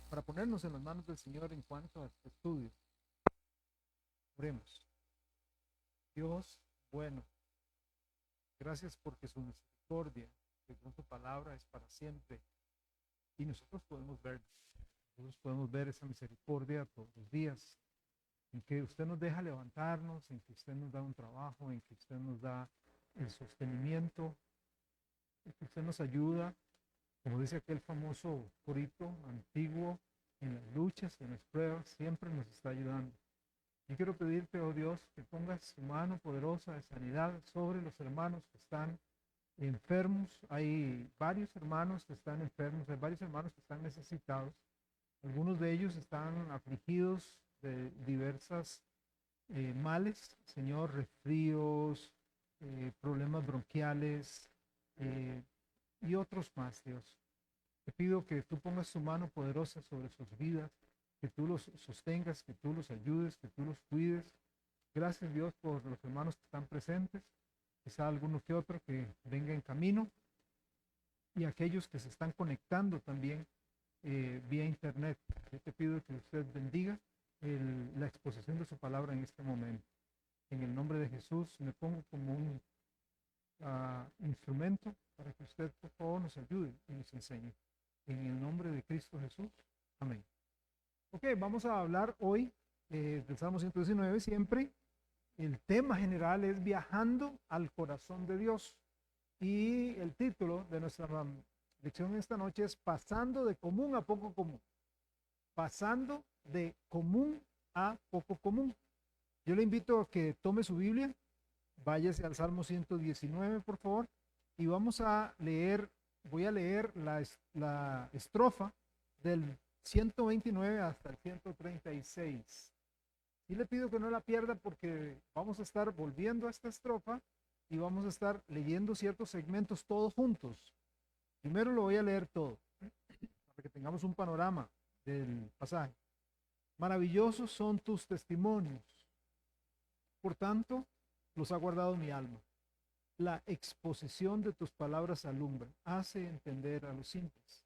para ponernos en las manos del Señor en cuanto a este estudio. Oremos. Dios bueno, gracias porque su misericordia, según tu palabra, es para siempre. Y nosotros podemos ver esa misericordia todos los días, en que usted nos deja levantarnos, en que usted nos da un trabajo, en que usted nos da el sostenimiento, en que usted nos ayuda, como dice aquel famoso corito antiguo, en las luchas, en las pruebas, siempre nos está ayudando. Yo quiero pedirte, oh Dios, que pongas su mano poderosa de sanidad sobre los hermanos que están enfermos. Hay varios hermanos que están enfermos, hay varios hermanos que están necesitados. Algunos de ellos están afligidos de diversas males, Señor, resfríos, problemas bronquiales y otros más, Dios. Te pido que tú pongas tu mano poderosa sobre sus vidas, que tú los sostengas, que tú los ayudes, que tú los cuides. Gracias, Dios, por los hermanos que están presentes, quizá alguno que otro que venga en camino, y aquellos que se están conectando también vía internet. Yo te pido que usted bendiga la exposición de su palabra en este momento. En el nombre de Jesús me pongo como un instrumento para que usted, por favor, nos ayude y nos enseñe. En el nombre de Cristo Jesús. Amén. Ok, vamos a hablar hoy del Salmo 119. Siempre el tema general es viajando al corazón de Dios. Y el título de nuestra lección esta noche es pasando de común a poco común. Pasando de común a poco común. Yo le invito a que tome su Biblia, váyase al Salmo 119, por favor, y vamos a leer, voy a leer la estrofa del 129 hasta el 136. Y le pido que no la pierda porque vamos a estar volviendo a esta estrofa y vamos a estar leyendo ciertos segmentos todos juntos. Primero lo voy a leer todo, para que tengamos un panorama del pasaje. Maravillosos son tus testimonios, por tanto, los ha guardado mi alma. La exposición de tus palabras alumbra, hace entender a los simples.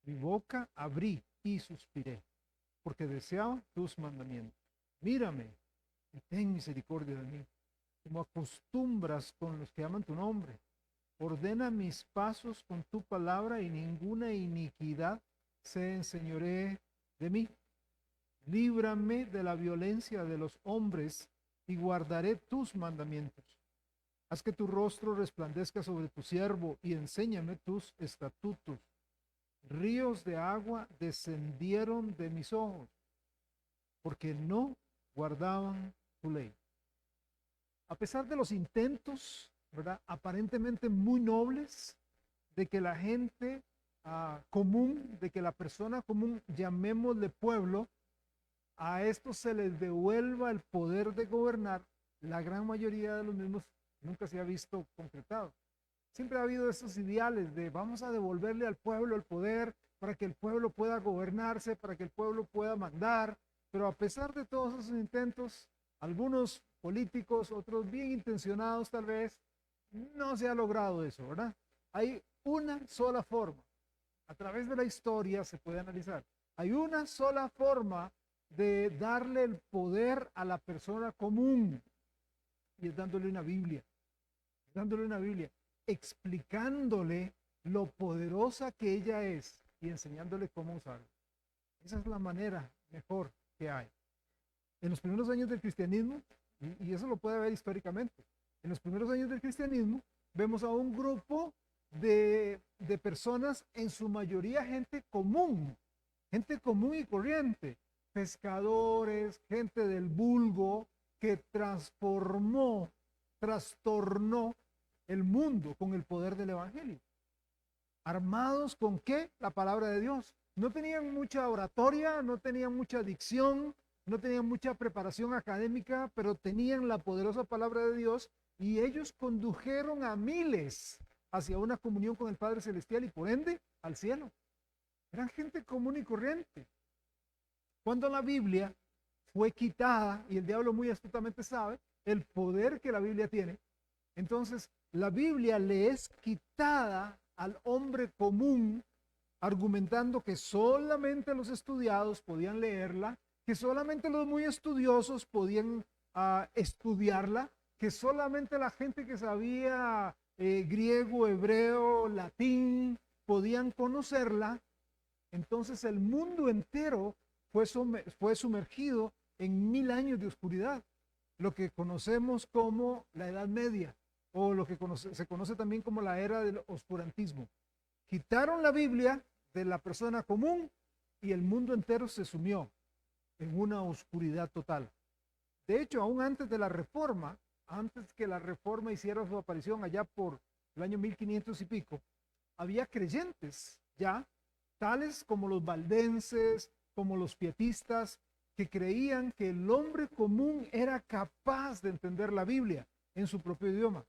Mi boca abrí y suspiré, porque deseaba tus mandamientos. Mírame y ten misericordia de mí, como acostumbras con los que aman tu nombre. Ordena mis pasos con tu palabra y ninguna iniquidad se enseñoree de mí. Líbrame de la violencia de los hombres y guardaré tus mandamientos. Haz que tu rostro resplandezca sobre tu siervo y enséñame tus estatutos. Ríos de agua descendieron de mis ojos, porque no guardaban tu ley. A pesar de los intentos, ¿verdad?, aparentemente muy nobles, de que la gente común, de que la persona común, llamémosle pueblo, a estos se les devuelva el poder de gobernar, la gran mayoría de los mismos nunca se ha visto concretado. Siempre ha habido esos ideales de vamos a devolverle al pueblo el poder para que el pueblo pueda gobernarse, para que el pueblo pueda mandar, pero a pesar de todos esos intentos, algunos políticos, otros bien intencionados tal vez, no se ha logrado eso, ¿verdad? Hay una sola forma, a través de la historia se puede analizar, hay una sola forma de darle el poder a la persona común, y es dándole una Biblia, explicándole lo poderosa que ella es y enseñándole cómo usarla. Esa es la manera mejor que hay. En los primeros años del cristianismo, y eso lo puede ver históricamente, en los primeros años del cristianismo vemos a un grupo de personas, en su mayoría gente común y corriente, pescadores, gente del vulgo, que trastornó el mundo con el poder del evangelio. ¿Armados con qué? La palabra de Dios. No tenían mucha oratoria, no tenían mucha dicción, no tenían mucha preparación académica, pero tenían la poderosa palabra de Dios y ellos condujeron a miles hacia una comunión con el Padre Celestial y por ende al cielo. Eran gente común y corriente. Cuando la Biblia fue quitada, y el diablo muy astutamente sabe el poder que la Biblia tiene, entonces la Biblia le es quitada al hombre común, argumentando que solamente los estudiados podían leerla, que solamente los muy estudiosos podían estudiarla, que solamente la gente que sabía griego, hebreo, latín, podían conocerla. Entonces el mundo entero fue sumergido en 1000 años de oscuridad, lo que conocemos como la Edad Media, o lo que se conoce también como la era del oscurantismo. Quitaron la Biblia de la persona común y el mundo entero se sumió en una oscuridad total. De hecho, aún antes de la Reforma, antes que la Reforma hiciera su aparición allá por el año 1500 y pico, había creyentes ya, tales como los valdenses, como los pietistas, que creían que el hombre común era capaz de entender la Biblia en su propio idioma.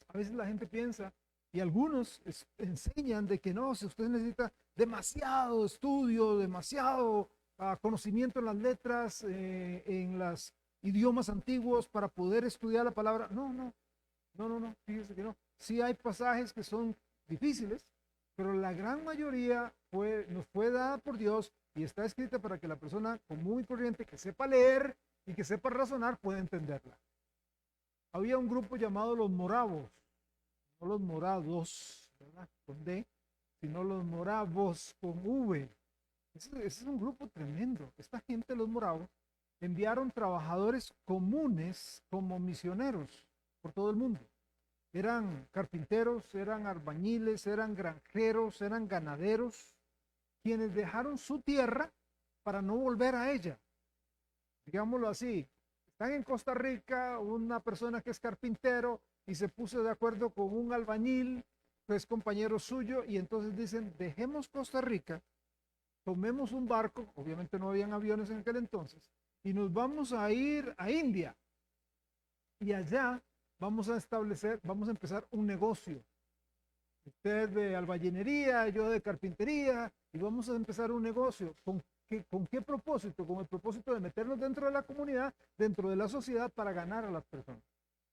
A veces la gente piensa, y algunos enseñan de que no, si usted necesita demasiado estudio, demasiado conocimiento en las letras, en los idiomas antiguos para poder estudiar la palabra. No, fíjese que no. Sí hay pasajes que son difíciles, pero la gran mayoría nos fue dada por Dios y está escrita para que la persona común y corriente que sepa leer y que sepa razonar pueda entenderla. Había un grupo llamado los moravos, no los morados, ¿verdad? Con D, sino los moravos con V. Ese es un grupo tremendo. Esta gente, los moravos, enviaron trabajadores comunes como misioneros por todo el mundo. Eran carpinteros, eran albañiles, eran granjeros, eran ganaderos, quienes dejaron su tierra para no volver a ella. Digámoslo así, están en Costa Rica, una persona que es carpintero y se puso de acuerdo con un albañil que es compañero suyo y entonces dicen, dejemos Costa Rica, tomemos un barco, obviamente no habían aviones en aquel entonces, y nos vamos a ir a India. Y allá vamos a empezar un negocio. Usted de albañilería, yo de carpintería, y vamos a empezar un negocio. ¿Con qué propósito? Con el propósito de meternos dentro de la comunidad, dentro de la sociedad, para ganar a las personas.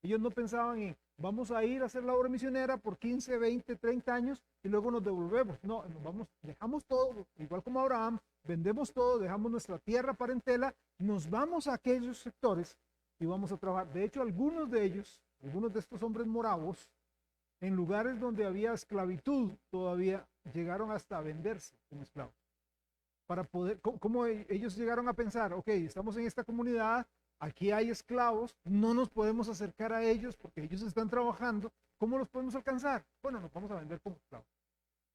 Ellos no pensaban en, vamos a ir a hacer la obra misionera por 15, 20, 30 años y luego nos devolvemos. No, dejamos todo, igual como Abraham, vendemos todo, dejamos nuestra tierra parentela, nos vamos a aquellos sectores y vamos a trabajar. De hecho, algunos de estos hombres moravos, en lugares donde había esclavitud, todavía llegaron hasta a venderse como esclavos. Para poder, ¿cómo ellos llegaron a pensar? Ok, estamos en esta comunidad, aquí hay esclavos, no nos podemos acercar a ellos porque ellos están trabajando. ¿Cómo los podemos alcanzar? Bueno, nos vamos a vender como esclavos.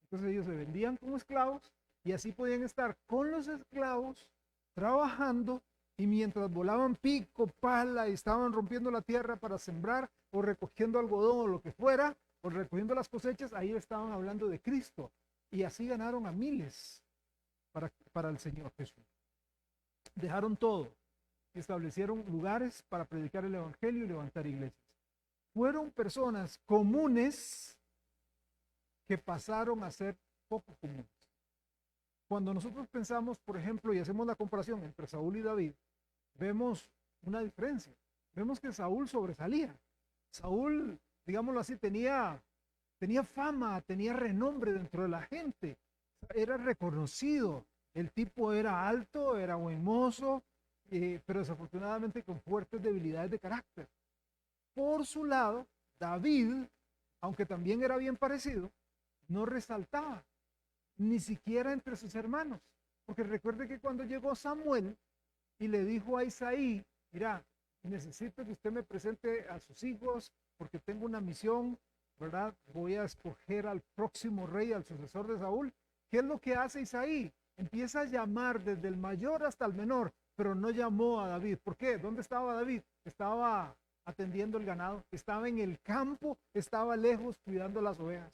Entonces ellos se vendían como esclavos y así podían estar con los esclavos trabajando y mientras volaban pico, pala y estaban rompiendo la tierra para sembrar o recogiendo algodón o lo que fuera, o recogiendo las cosechas, ahí estaban hablando de Cristo y así ganaron a miles para el Señor Jesús. Dejaron todo. Establecieron lugares para predicar el evangelio y levantar iglesias. Fueron personas comunes que pasaron a ser poco comunes. Cuando nosotros pensamos, por ejemplo, y hacemos la comparación entre Saúl y David, vemos una diferencia. Vemos que Saúl sobresalía. Saúl, digámoslo así, tenía fama, tenía renombre dentro de la gente. Era reconocido. El tipo era alto, era buen mozo, pero desafortunadamente con fuertes debilidades de carácter. Por su lado, David, aunque también era bien parecido, no resaltaba, ni siquiera entre sus hermanos. Porque recuerde que cuando llegó Samuel y le dijo a Isaí, mira, necesito que usted me presente a sus hijos porque tengo una misión, ¿verdad? Voy a escoger al próximo rey, al sucesor de Saúl. ¿Qué es lo que hace Isaí? Empieza a llamar desde el mayor hasta el menor, pero no llamó a David. ¿Por qué? ¿Dónde estaba David? Estaba atendiendo el ganado, estaba en el campo, estaba lejos cuidando las ovejas.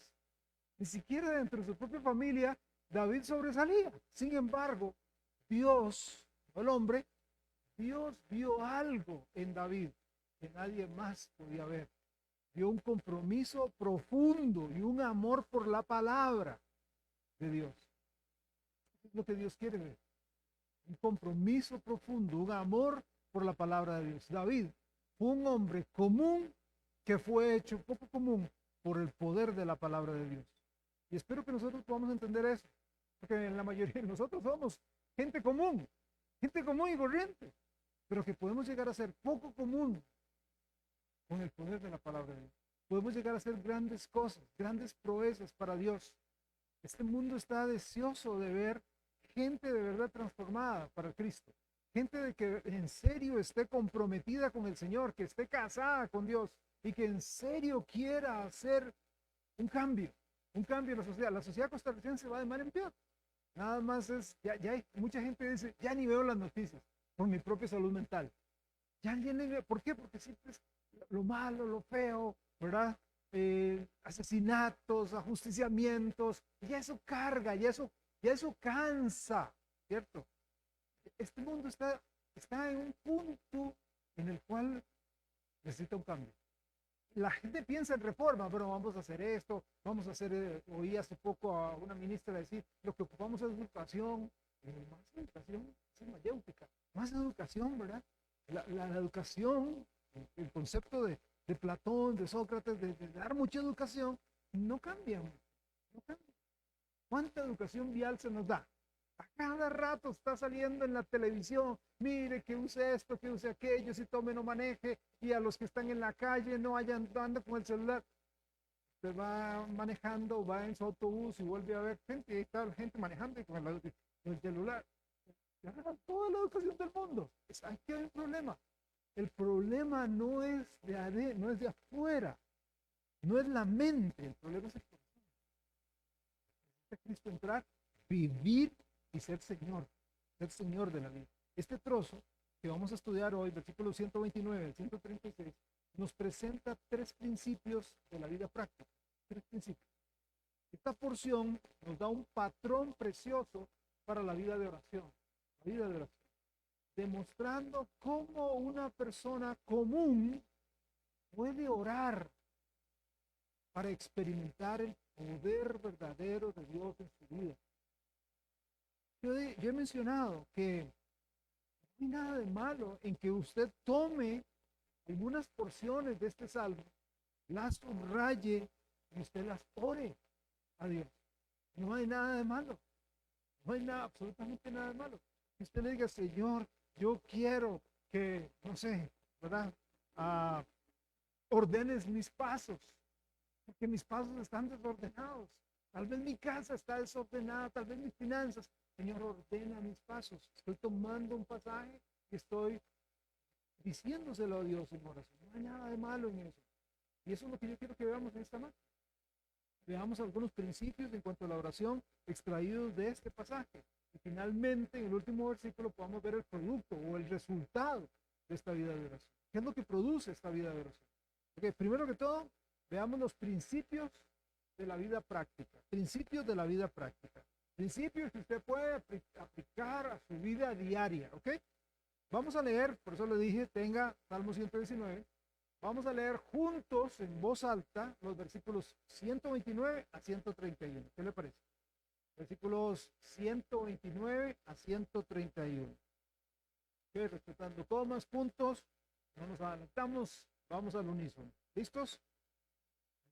Ni siquiera dentro de su propia familia David sobresalía. Sin embargo, Dios, el hombre, Dios vio algo en David que nadie más podía ver. Vio un compromiso profundo y un amor por la palabra de Dios. Eso es lo que Dios quiere ver. Un compromiso profundo, un amor por la palabra de Dios. David fue un hombre común que fue hecho poco común por el poder de la palabra de Dios. Y espero que nosotros podamos entender eso, porque la mayoría de nosotros somos gente común y corriente, pero que podemos llegar a ser poco común con el poder de la palabra de Dios. Podemos llegar a hacer grandes cosas, grandes proezas para Dios. Este mundo está deseoso de ver gente de verdad transformada para Cristo. Gente de que en serio esté comprometida con el Señor, que esté casada con Dios y que en serio quiera hacer un cambio en la sociedad. La sociedad costarricense va de mal en peor. Nada más ya hay mucha gente dice, ya ni veo las noticias por mi propia salud mental. ¿Por qué? Porque siempre es lo malo, lo feo, ¿verdad? Asesinatos, ajusticiamientos, ya eso carga, ya eso cansa, ¿cierto? Este mundo está en un punto en el cual necesita un cambio. La gente piensa en reforma, bueno, vamos a hacer esto, vamos a hacer, oí hace poco a una ministra decir, lo que ocupamos es educación, es mayéutica, más educación, ¿verdad? La educación, el concepto de Platón, de Sócrates, de dar mucha educación, no cambian, no cambian. ¿Cuánta educación vial se nos da? A cada rato está saliendo en la televisión, mire que use esto, que use aquello, si tome no maneje, y a los que están en la calle no anda con el celular. Usted va manejando, va en su autobús y vuelve a ver gente, y ahí está la gente manejando y con el celular. Ya, toda la educación del mundo. Aquí hay un problema. El problema no es no es de afuera, no es la mente, el problema es el corazón. Necesita Cristo entrar, vivir y ser Señor de la vida. Este trozo que vamos a estudiar hoy, versículos 129 al 136, nos presenta tres principios de la vida práctica. Tres principios. Esta porción nos da un patrón precioso para la vida de oración. La vida de oración. Demostrando cómo una persona común puede orar para experimentar el poder verdadero de Dios en su vida. Yo he mencionado que no hay nada de malo en que usted tome algunas porciones de este salmo, las subraye y usted las ore a Dios. No hay nada de malo. No hay nada, absolutamente nada de malo. Que usted le diga, Señor, yo quiero que, no sé, ¿verdad? Ordenes mis pasos, porque mis pasos están desordenados. Tal vez mi casa está desordenada, tal vez mis finanzas. Señor, ordena mis pasos. Estoy tomando un pasaje que estoy diciéndoselo a Dios en oración. No hay nada de malo en eso. Y eso es lo que yo quiero que veamos en esta noche. Veamos algunos principios en cuanto a la oración extraídos de este pasaje. Y finalmente, en el último versículo, podamos ver el producto o el resultado de esta vida de oración. ¿Qué es lo que produce esta vida de oración? Okay, primero que todo, veamos los principios de la vida práctica. Principios de la vida práctica. Principios que usted puede aplicar a su vida diaria, ¿ok? Vamos a leer, por eso le dije, tenga Salmo 119. Vamos a leer juntos en voz alta los versículos 129 a 131. ¿Qué le parece? Versículos 129 a 131. ¿Ok? Respetando comas, puntos, no nos adelantamos, vamos al unísono. ¿Listos?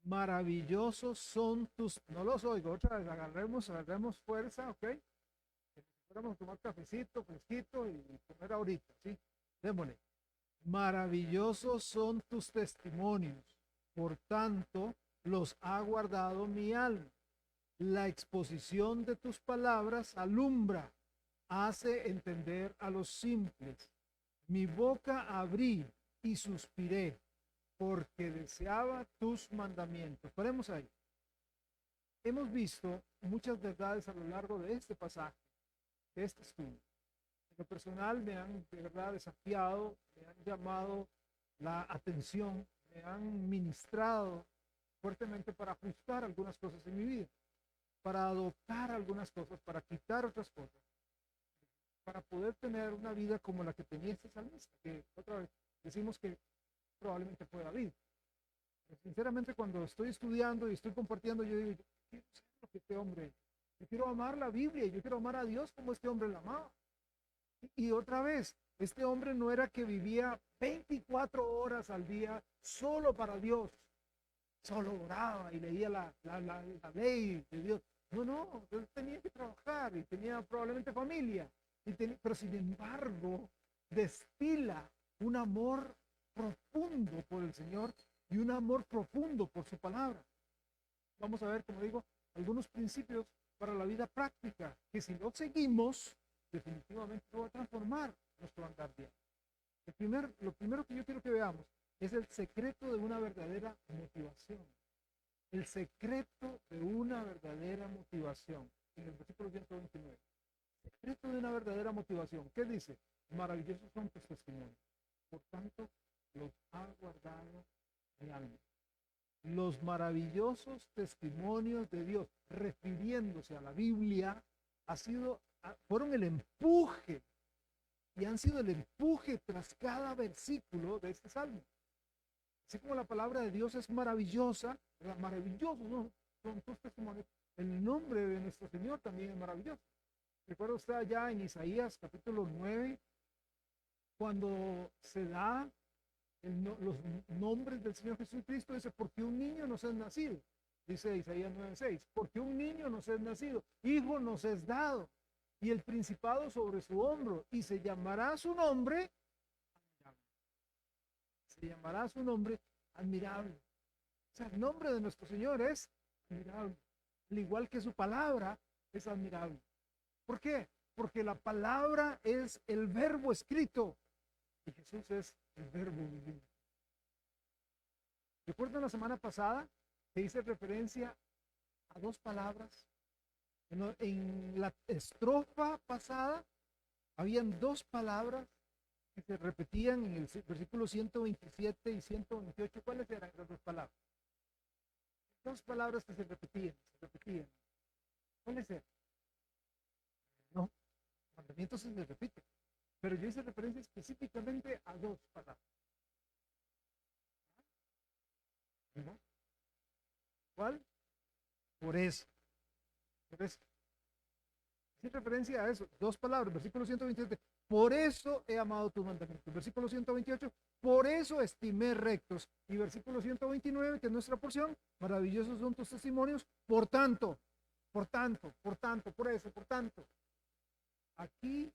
Maravillosos son tus... No los oigo, otra vez, agarremos fuerza, ¿ok? Vamos a tomar cafecito, fresquito y comer ahorita, ¿sí? Démosle. Maravillosos son tus testimonios, por tanto los ha guardado mi alma. La exposición de tus palabras alumbra, hace entender a los simples. Mi boca abrí y suspiré, porque deseaba tus mandamientos. Paremos ahí. Hemos visto muchas verdades a lo largo de este pasaje, de este estudio. En lo personal me han de verdad desafiado, me han llamado la atención, me han ministrado fuertemente para ajustar algunas cosas en mi vida, para adoptar algunas cosas, para quitar otras cosas, para poder tener una vida como la que tenía este salmista, que otra vez decimos que probablemente fue David. Pero sinceramente, cuando estoy estudiando y estoy compartiendo, yo digo, yo quiero ser lo que este hombre, yo quiero amar la Biblia, yo quiero amar a Dios como este hombre la amaba. Y otra vez, este hombre no era que vivía 24 horas al día solo para Dios, solo oraba y leía la ley de Dios. No, no, él tenía que trabajar y tenía probablemente familia, pero sin embargo destila un amor profundo por el Señor y un amor profundo por su palabra. Vamos a ver, como digo, algunos principios para la vida práctica, que si lo seguimos, definitivamente va a transformar nuestro andar diario. Lo primero que yo quiero que veamos es el secreto de una verdadera motivación. El secreto de una verdadera motivación. En el versículo 129. Secreto de una verdadera motivación. ¿Qué dice? Maravillosos son tus testimonios. Por tanto, los ha guardado mi alma. Los maravillosos testimonios de Dios, refiriéndose a la Biblia, fueron el empuje y han sido el empuje tras cada versículo de este salmo. Así como la palabra de Dios es maravillosa, maravillosos, ¿no?, son tus testimonios, el nombre de nuestro Señor también es maravilloso. Recuerda usted allá en Isaías capítulo 9, cuando se da los nombres del Señor Jesucristo, dice, porque un niño nos es nacido, dice Isaías 9:6, porque un niño nos es nacido, hijo nos es dado, y el principado sobre su hombro, y se llamará su nombre admirable. Se llamará su nombre admirable. O sea, el nombre de nuestro Señor es admirable, al igual que su palabra es admirable. ¿Por qué? Porque la palabra es el verbo escrito y Jesús es el verbo viviente. ¿Recuerdan la semana pasada que hice referencia a dos palabras? En la estrofa pasada habían dos palabras que se repetían en el versículo 127 y 128. ¿Cuáles eran esas dos palabras? Dos palabras que se repetían. ¿Cuáles eran? No, mandamientos se repiten. Pero yo hice referencia específicamente a dos palabras. ¿No? ¿Cuál? Por eso. Hice referencia a eso. Dos palabras. Versículo 127. Por eso he amado tus mandamientos. Versículo 128. Por eso estimé rectos. Y versículo 129, que es nuestra porción. Maravillosos son tus testimonios. Por tanto. Por eso, por tanto. Aquí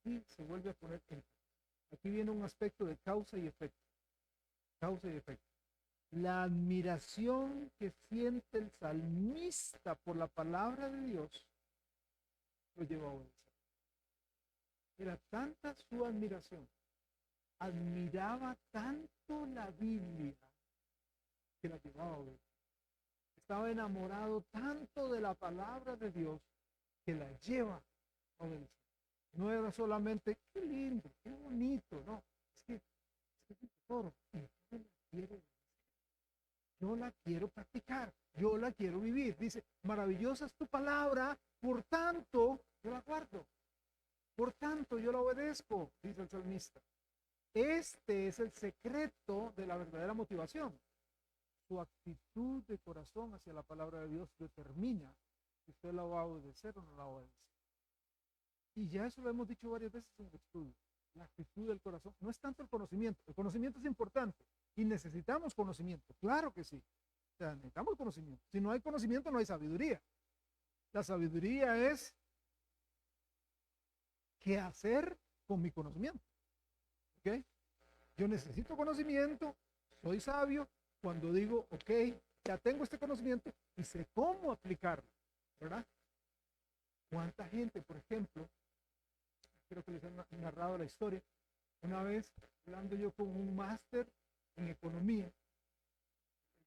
se vuelve a poner aquí viene un aspecto de causa y efecto. La admiración que siente el salmista por la palabra de Dios lo llevó a obedecer. Era tanta su admiración, admiraba tanto la Biblia que la llevaba a obedecer. Estaba enamorado tanto de la palabra de Dios que la lleva a obedecer. No era solamente, qué lindo, qué bonito, no. Es que tesoro, yo la quiero practicar, yo la quiero vivir. Dice, maravillosa es tu palabra, por tanto, yo la guardo. Por tanto, yo la obedezco, dice el salmista. Este es el secreto de la verdadera motivación. Su actitud de corazón hacia la palabra de Dios determina si usted la va a obedecer o no la va a obedecer. Y ya eso lo hemos dicho varias veces en el estudio. La actitud del corazón no es tanto el conocimiento. El conocimiento es importante y necesitamos conocimiento. Claro que sí. O sea, necesitamos conocimiento. Si no hay conocimiento, no hay sabiduría. La sabiduría es qué hacer con mi conocimiento. ¿Ok? Yo necesito conocimiento, soy sabio cuando digo, ok, ya tengo este conocimiento y sé cómo aplicarlo, ¿verdad? ¿Cuánta gente, por ejemplo, creo que les han narrado la historia, una vez hablando yo con un máster en economía, el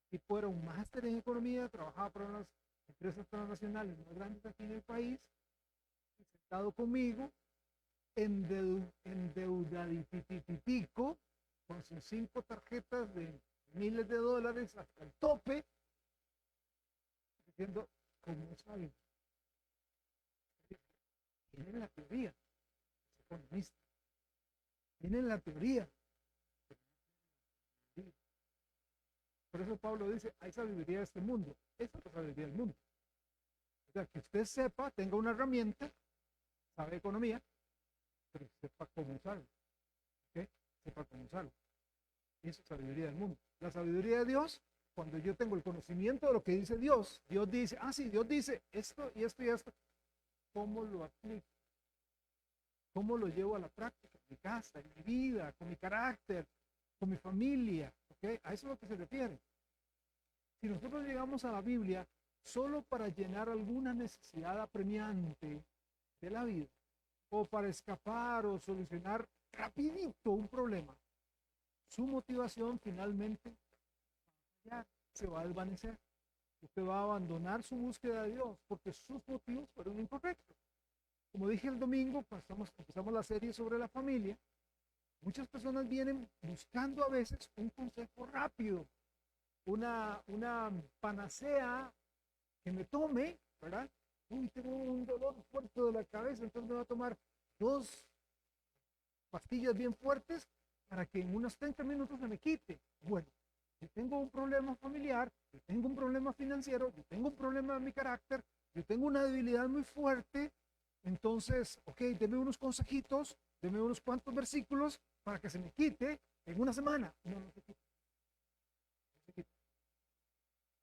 tipo era un máster en economía, trabajaba para unas empresas transnacionales más grandes aquí en el país, sentado conmigo, endeudaditico, con sus 5 tarjetas de miles de dólares hasta el tope, diciendo, ¿cómo saben? Tienen la teoría, es economista. Tienen la teoría. Por eso Pablo dice, hay sabiduría de este mundo. Esa es la sabiduría del mundo. O sea, que usted sepa, tenga una herramienta, sabe economía, pero sepa cómo usarlo. ¿Ok? Sepa cómo usarlo. Esa es sabiduría del mundo. La sabiduría de Dios cuando yo tengo el conocimiento de lo que dice Dios, Dios dice, ah, sí, Dios dice esto y esto y esto, ¿cómo lo aplico? ¿Cómo lo llevo a la práctica? En mi casa, en mi vida, con mi carácter, con mi familia, ¿ok? A eso es lo que se refiere. Si nosotros llegamos a la Biblia solo para llenar alguna necesidad apremiante de la vida, o para escapar o solucionar rapidito un problema, su motivación finalmente ya se va a desvanecer. Usted va a abandonar su búsqueda de Dios porque sus motivos fueron incorrectos. Como dije el domingo, empezamos la serie sobre la familia. Muchas personas vienen buscando a veces un consejo rápido, una panacea que me tome, ¿verdad? Uy, tengo un dolor fuerte de la cabeza, entonces me voy a tomar 2 pastillas bien fuertes para que en unos 30 minutos se me quite. Bueno, yo tengo un problema familiar, yo tengo un problema financiero, yo tengo un problema de mi carácter, yo tengo una debilidad muy fuerte, entonces, ok, deme unos consejitos, deme unos cuantos versículos para que se me quite en una semana. No, no se quita. No se quita.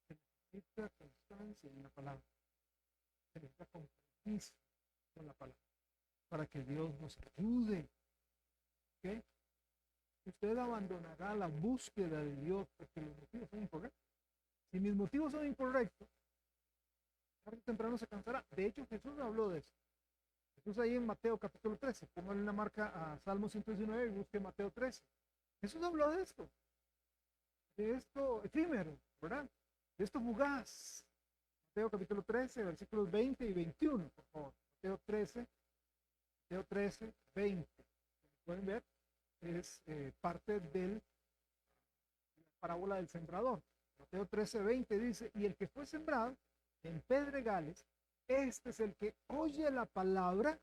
Se necesita constancia en la palabra. Se necesita compromiso con la palabra para que Dios nos ayude. ¿Ok? Usted abandonará la búsqueda de Dios porque los motivos son incorrectos. Si mis motivos son incorrectos, tarde o temprano se cansará. De hecho, Jesús habló de eso. Jesús ahí en Mateo capítulo 13, póngale una marca a Salmo 119 y busque Mateo 13. Jesús habló de esto efímero, ¿verdad? De esto fugaz. Mateo capítulo 13, versículos 20 y 21, por favor. Mateo 13, 20. Pueden ver, es parte de la parábola del sembrador. Mateo 13, 20 dice, y el que fue sembrado en pedregales, este es el que oye la palabra,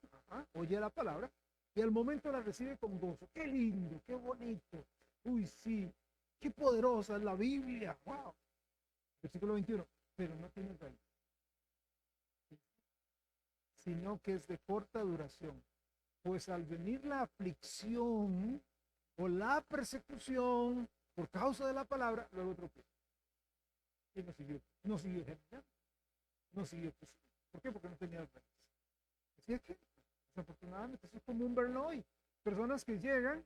y al momento la recibe con gozo. Qué lindo, qué bonito. Uy, sí, qué poderosa es la Biblia. Wow. Versículo 21, pero no tiene raíz, sino que es de corta duración. Pues al venir la aflicción o la persecución por causa de la palabra, luego tropieza. Y no siguió germinando, no siguió creciendo. ¿Por qué? Porque no tenía raíz. Así es que, desafortunadamente, eso es común verlo hoy. Personas que llegan,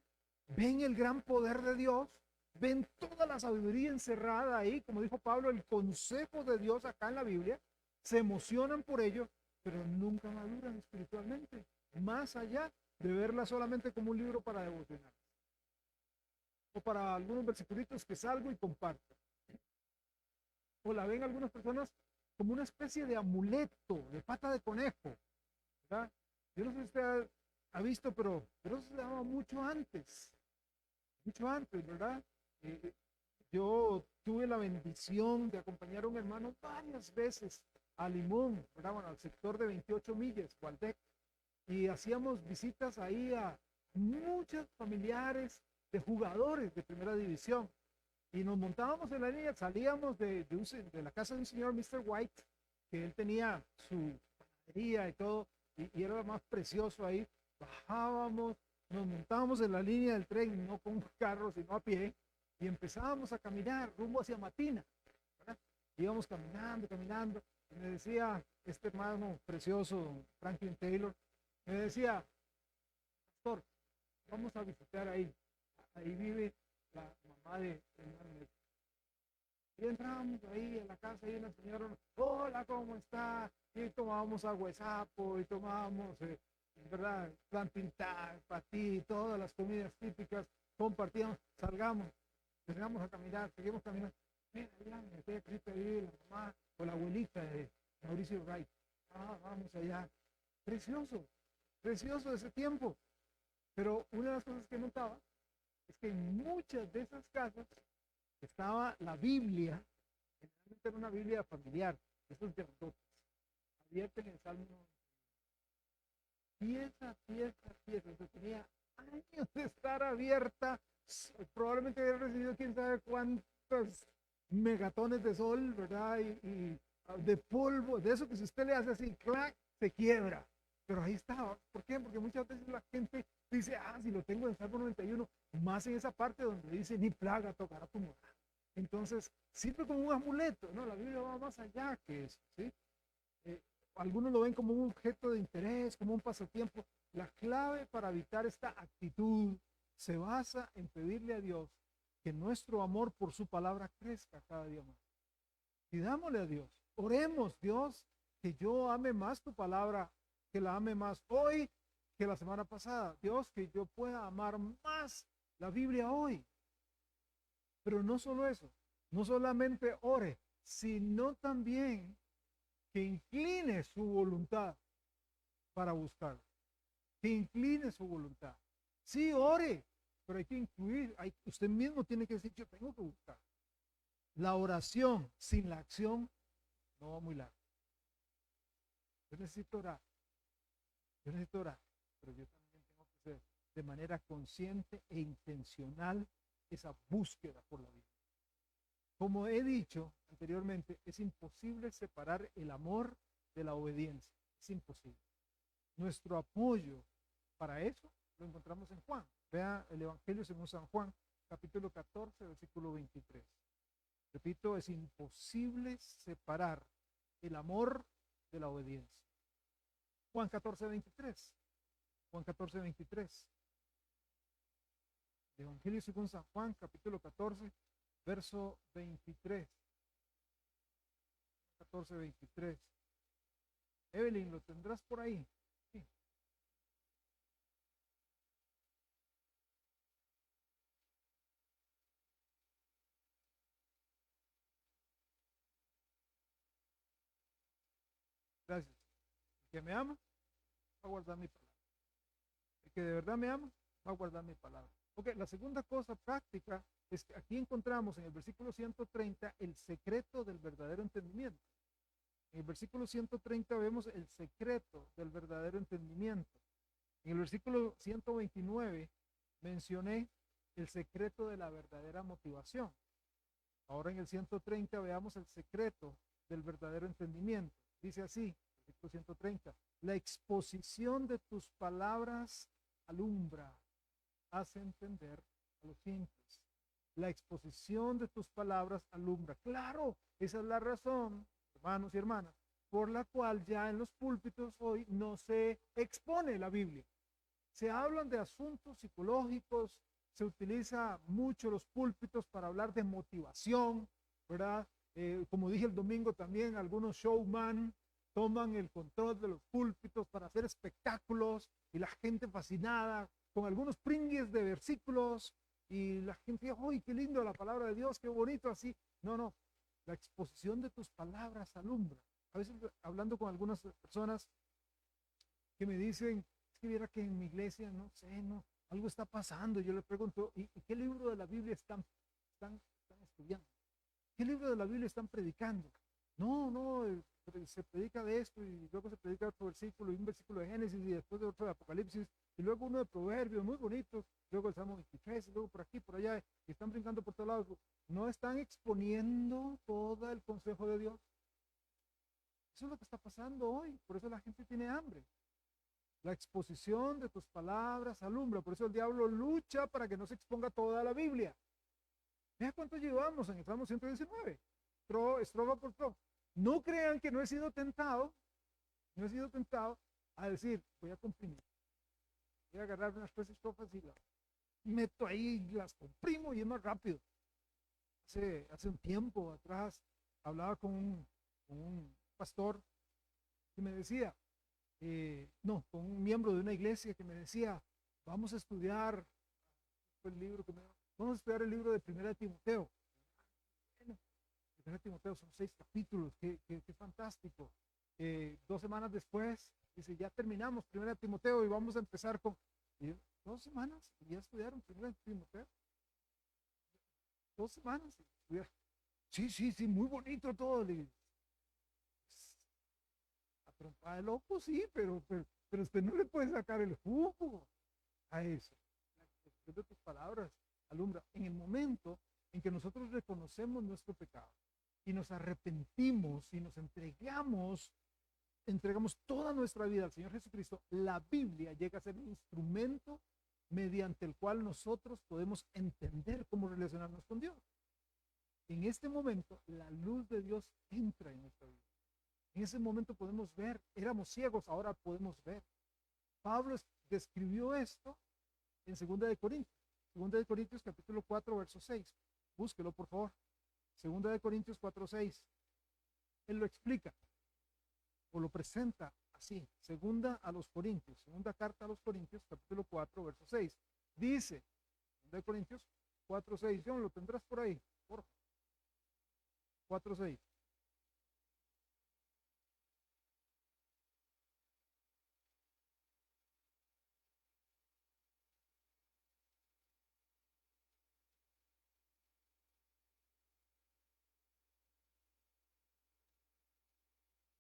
ven el gran poder de Dios, ven toda la sabiduría encerrada ahí, como dijo Pablo, el consejo de Dios acá en la Biblia, se emocionan por ello, pero nunca maduran espiritualmente, más allá de verla solamente como un libro para devocionar o para algunos versículos que salgo y comparto. O la ven algunas personas como una especie de amuleto, de pata de conejo, ¿verdad? Yo no sé si usted ha visto, pero eso se daba mucho antes, ¿verdad? Eh, yo tuve la bendición de acompañar a un hermano varias veces a Limón, ¿verdad? Bueno, al sector de 28 millas, Gualdec, y hacíamos visitas ahí a muchos familiares de jugadores de primera división. Y nos montábamos en la línea, salíamos de la casa de un señor, Mr. White, que él tenía su panadería y todo, y era lo más precioso ahí. Bajábamos, nos montábamos en la línea del tren, no con un carro, sino a pie, y empezábamos a caminar rumbo hacia Matina, ¿verdad? Íbamos caminando, caminando, y me decía este hermano precioso, Franklin Taylor, me decía, pastor, vamos a visitar ahí vive la mamá de hermano. Y entramos ahí en la casa y una señora, hola, ¿cómo está? Y tomábamos agua de sapo y tomábamos, ¿verdad? Plan pintar, patí, todas las comidas típicas, compartíamos, salgamos a caminar, seguimos caminando. Mira, allá, me estoy aquí ahí, la mamá o la abuelita de Mauricio Wright. Ah, vamos allá. Precioso, precioso ese tiempo. Pero una de las cosas que notaba es que en muchas de esas casas estaba la Biblia, generalmente era una Biblia familiar, esos grandotes, abierta en el Salmo 90. Pieza, eso tenía años de estar abierta, probablemente había recibido quién sabe cuántos megatones de sol, ¿verdad? Y de polvo, de eso que si usted le hace así, clac, se quiebra. Pero ahí estaba. ¿Por qué? Porque muchas veces la gente dice, si lo tengo en Salmo 91, más en esa parte donde dice, ni plaga tocará tu morada. Entonces, sirve como un amuleto, ¿no? La Biblia va más allá que eso, ¿sí? Eh, Algunos lo ven como un objeto de interés, como un pasatiempo. La clave para evitar esta actitud se basa en pedirle a Dios que nuestro amor por su palabra crezca cada día más. Pidámosle a Dios, oremos, Dios, que yo ame más tu palabra, que la ame más hoy que la semana pasada. Dios, que yo pueda amar más la Biblia hoy. Pero no solo eso, no solamente ore, sino también que incline su voluntad para buscar, que incline su voluntad. Sí, ore, pero hay que incluir, usted mismo tiene que decir, yo tengo que buscar. La oración sin la acción no va muy largo. Yo necesito orar, yo necesito orar, pero yo también tengo que hacer de manera consciente e intencional esa búsqueda por la vida. Como he dicho anteriormente, es imposible separar el amor de la obediencia. Es imposible. Nuestro apoyo para eso lo encontramos en Juan. Vea el Evangelio según San Juan, capítulo 14, versículo 23. Repito, es imposible separar el amor de la obediencia. Juan 14, 23. Juan 14, 23. El Evangelio según San Juan, capítulo 14, verso 23. 14, 23. Evelyn, ¿lo tendrás por ahí? Sí. Gracias. El que me ama, va a guardar mi palabra. El que de verdad me ama, va a guardar mi palabra. Ok, la segunda cosa práctica es que aquí encontramos en el versículo 130 el secreto del verdadero entendimiento. En el versículo 130 vemos el secreto del verdadero entendimiento. En el versículo 129 mencioné el secreto de la verdadera motivación. Ahora en el 130 veamos el secreto del verdadero entendimiento. Dice así, versículo 130, la exposición de tus palabras alumbra, hace entender a los simples. La exposición de tus palabras alumbra. Claro, esa es la razón, hermanos y hermanas, por la cual ya en los púlpitos hoy no se expone la Biblia. Se hablan de asuntos psicológicos, se utiliza mucho los púlpitos para hablar de motivación, ¿verdad? Como dije el domingo también, algunos showman toman el control de los púlpitos para hacer espectáculos y la gente fascinada con algunos pringues de versículos y la gente, ¡ay, qué lindo la palabra de Dios, qué bonito así! No, no, la exposición de tus palabras alumbra. A veces hablando con algunas personas que me dicen, es que viera que en mi iglesia, no sé, no, algo está pasando. Yo le pregunto, ¿y qué libro de la Biblia están estudiando? ¿Qué libro de la Biblia están predicando? No, no, se predica de esto y luego se predica otro versículo y un versículo de Génesis y después de otro de Apocalipsis y luego uno de Proverbios, muy bonitos, luego el Salmo 23 y luego por aquí, por allá, y están brincando por todos lados. No están exponiendo todo el consejo de Dios. Eso es lo que está pasando hoy, por eso la gente tiene hambre. La exposición de tus palabras alumbra, por eso el diablo lucha para que no se exponga toda la Biblia. Vea cuánto llevamos en el Salmo 119, estrofa por estrofa. No crean que no he sido tentado, no he sido tentado a decir, voy a comprimir, voy a agarrar unas tres estrofas y las meto ahí, las comprimo y es más rápido. Hace un tiempo atrás hablaba con un pastor que me decía, no, con un miembro de una iglesia que me decía, vamos a estudiar el libro vamos a estudiar el libro de Primera de Timoteo. Bueno, Primera de Timoteo son 6 capítulos, qué fantástico. 2 semanas después, dice, ya terminamos Primera de Timoteo y vamos a empezar con, y yo, 2 semanas, y ya estudiaron Primera de Timoteo. 2 semanas, sí, sí, sí, muy bonito todo. A trompada de loco, sí, pero usted no le puede sacar el jugo a eso. La expresión de tus palabras alumbra. En el momento en que nosotros reconocemos nuestro pecado y nos arrepentimos y nos entregamos toda nuestra vida al Señor Jesucristo, la Biblia llega a ser un instrumento mediante el cual nosotros podemos entender cómo relacionarnos con Dios. en este momento la luz de Dios entra en nuestra vida. En ese momento podemos ver, éramos ciegos, ahora podemos ver. Pablo describió esto en 2 de Corintios. 2 de Corintios capítulo 4, verso 6. Búsquelo, por favor. 2 de Corintios 4, 6. Él lo explica o lo presenta así. Segunda carta a los Corintios, capítulo 4, verso 6. Dice, 2 de Corintios 4, 6. John, lo tendrás por ahí, por favor. 4, 6.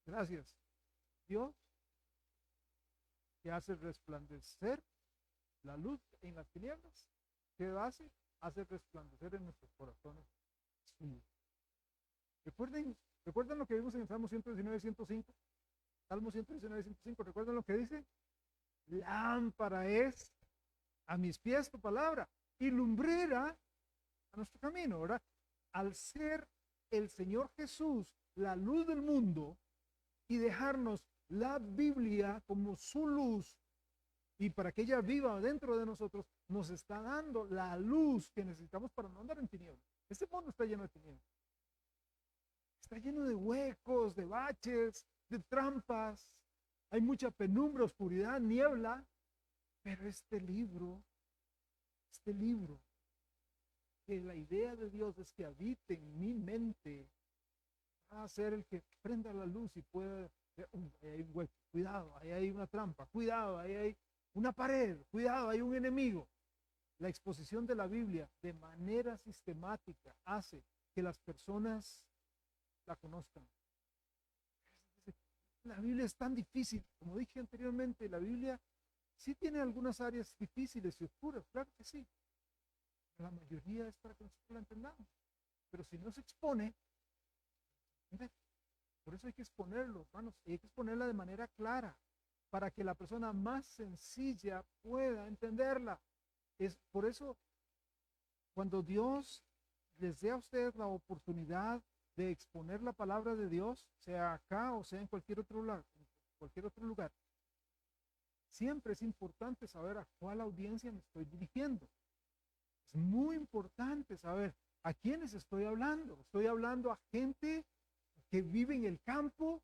Gracias. Dios que hace resplandecer la luz en las tinieblas. ¿Qué hace? Hace resplandecer en nuestros corazones su luz. ¿Recuerden lo que vimos en el Salmo 119, 105? Salmo 119, 105. ¿Recuerdan lo que dice? Lámpara es a mis pies tu palabra y lumbrera a nuestro camino, ¿verdad? Al ser el Señor Jesús la luz del mundo y dejarnos la Biblia como su luz y para que ella viva dentro de nosotros, nos está dando la luz que necesitamos para no andar en tinieblas. Este mundo está lleno de tinieblas. Está lleno de huecos, de baches, de trampas. Hay mucha penumbra, oscuridad, niebla. Pero este libro, que la idea de Dios es que habite en mi mente, va a ser el que prenda la luz y pueda, ahí hay un hueco, cuidado, ahí hay una trampa, cuidado, ahí hay una pared, cuidado, hay un enemigo. La exposición de la Biblia de manera sistemática hace que las personas la conozcan. La Biblia es tan difícil, como dije anteriormente, la Biblia sí tiene algunas áreas difíciles y oscuras, claro que sí. La mayoría es para que nosotros la entendamos. Pero si no se expone, por eso hay que exponerlo, hermanos, y hay que exponerla de manera clara, para que la persona más sencilla pueda entenderla. Es por eso, cuando Dios les dé a ustedes la oportunidad de exponer la palabra de Dios, sea acá o sea en cualquier otro lugar, siempre es importante saber a cuál audiencia me estoy dirigiendo. Es muy importante saber a quiénes estoy hablando. Estoy hablando a gente que vive en el campo,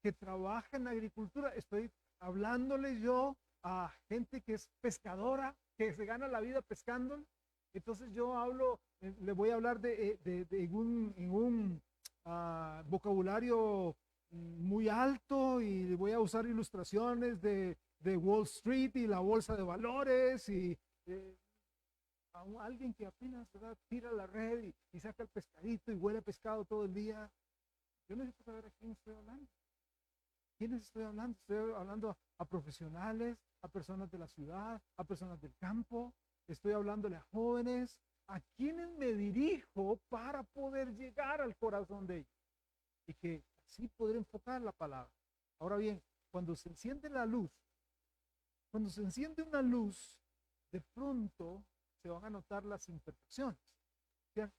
que trabaja en la agricultura. Estoy hablándole yo a gente que es pescadora, que se gana la vida pescando. Entonces yo le voy a hablar en un vocabulario muy alto y voy a usar ilustraciones de Wall Street y la bolsa de valores y a alguien que apenas, ¿verdad?, tira la red y saca el pescadito y huele a pescado todo el día. Yo necesito saber a quién estoy hablando. ¿Quiénes estoy hablando? Estoy hablando a profesionales, a personas de la ciudad, a personas del campo. Estoy hablándole a jóvenes. ¿A quiénes me dirijo para poder llegar al corazón de ellos? Y que así poder enfocar la palabra. Ahora bien, cuando se enciende la luz, cuando se enciende una luz, de pronto se van a notar las imperfecciones. ¿Cierto?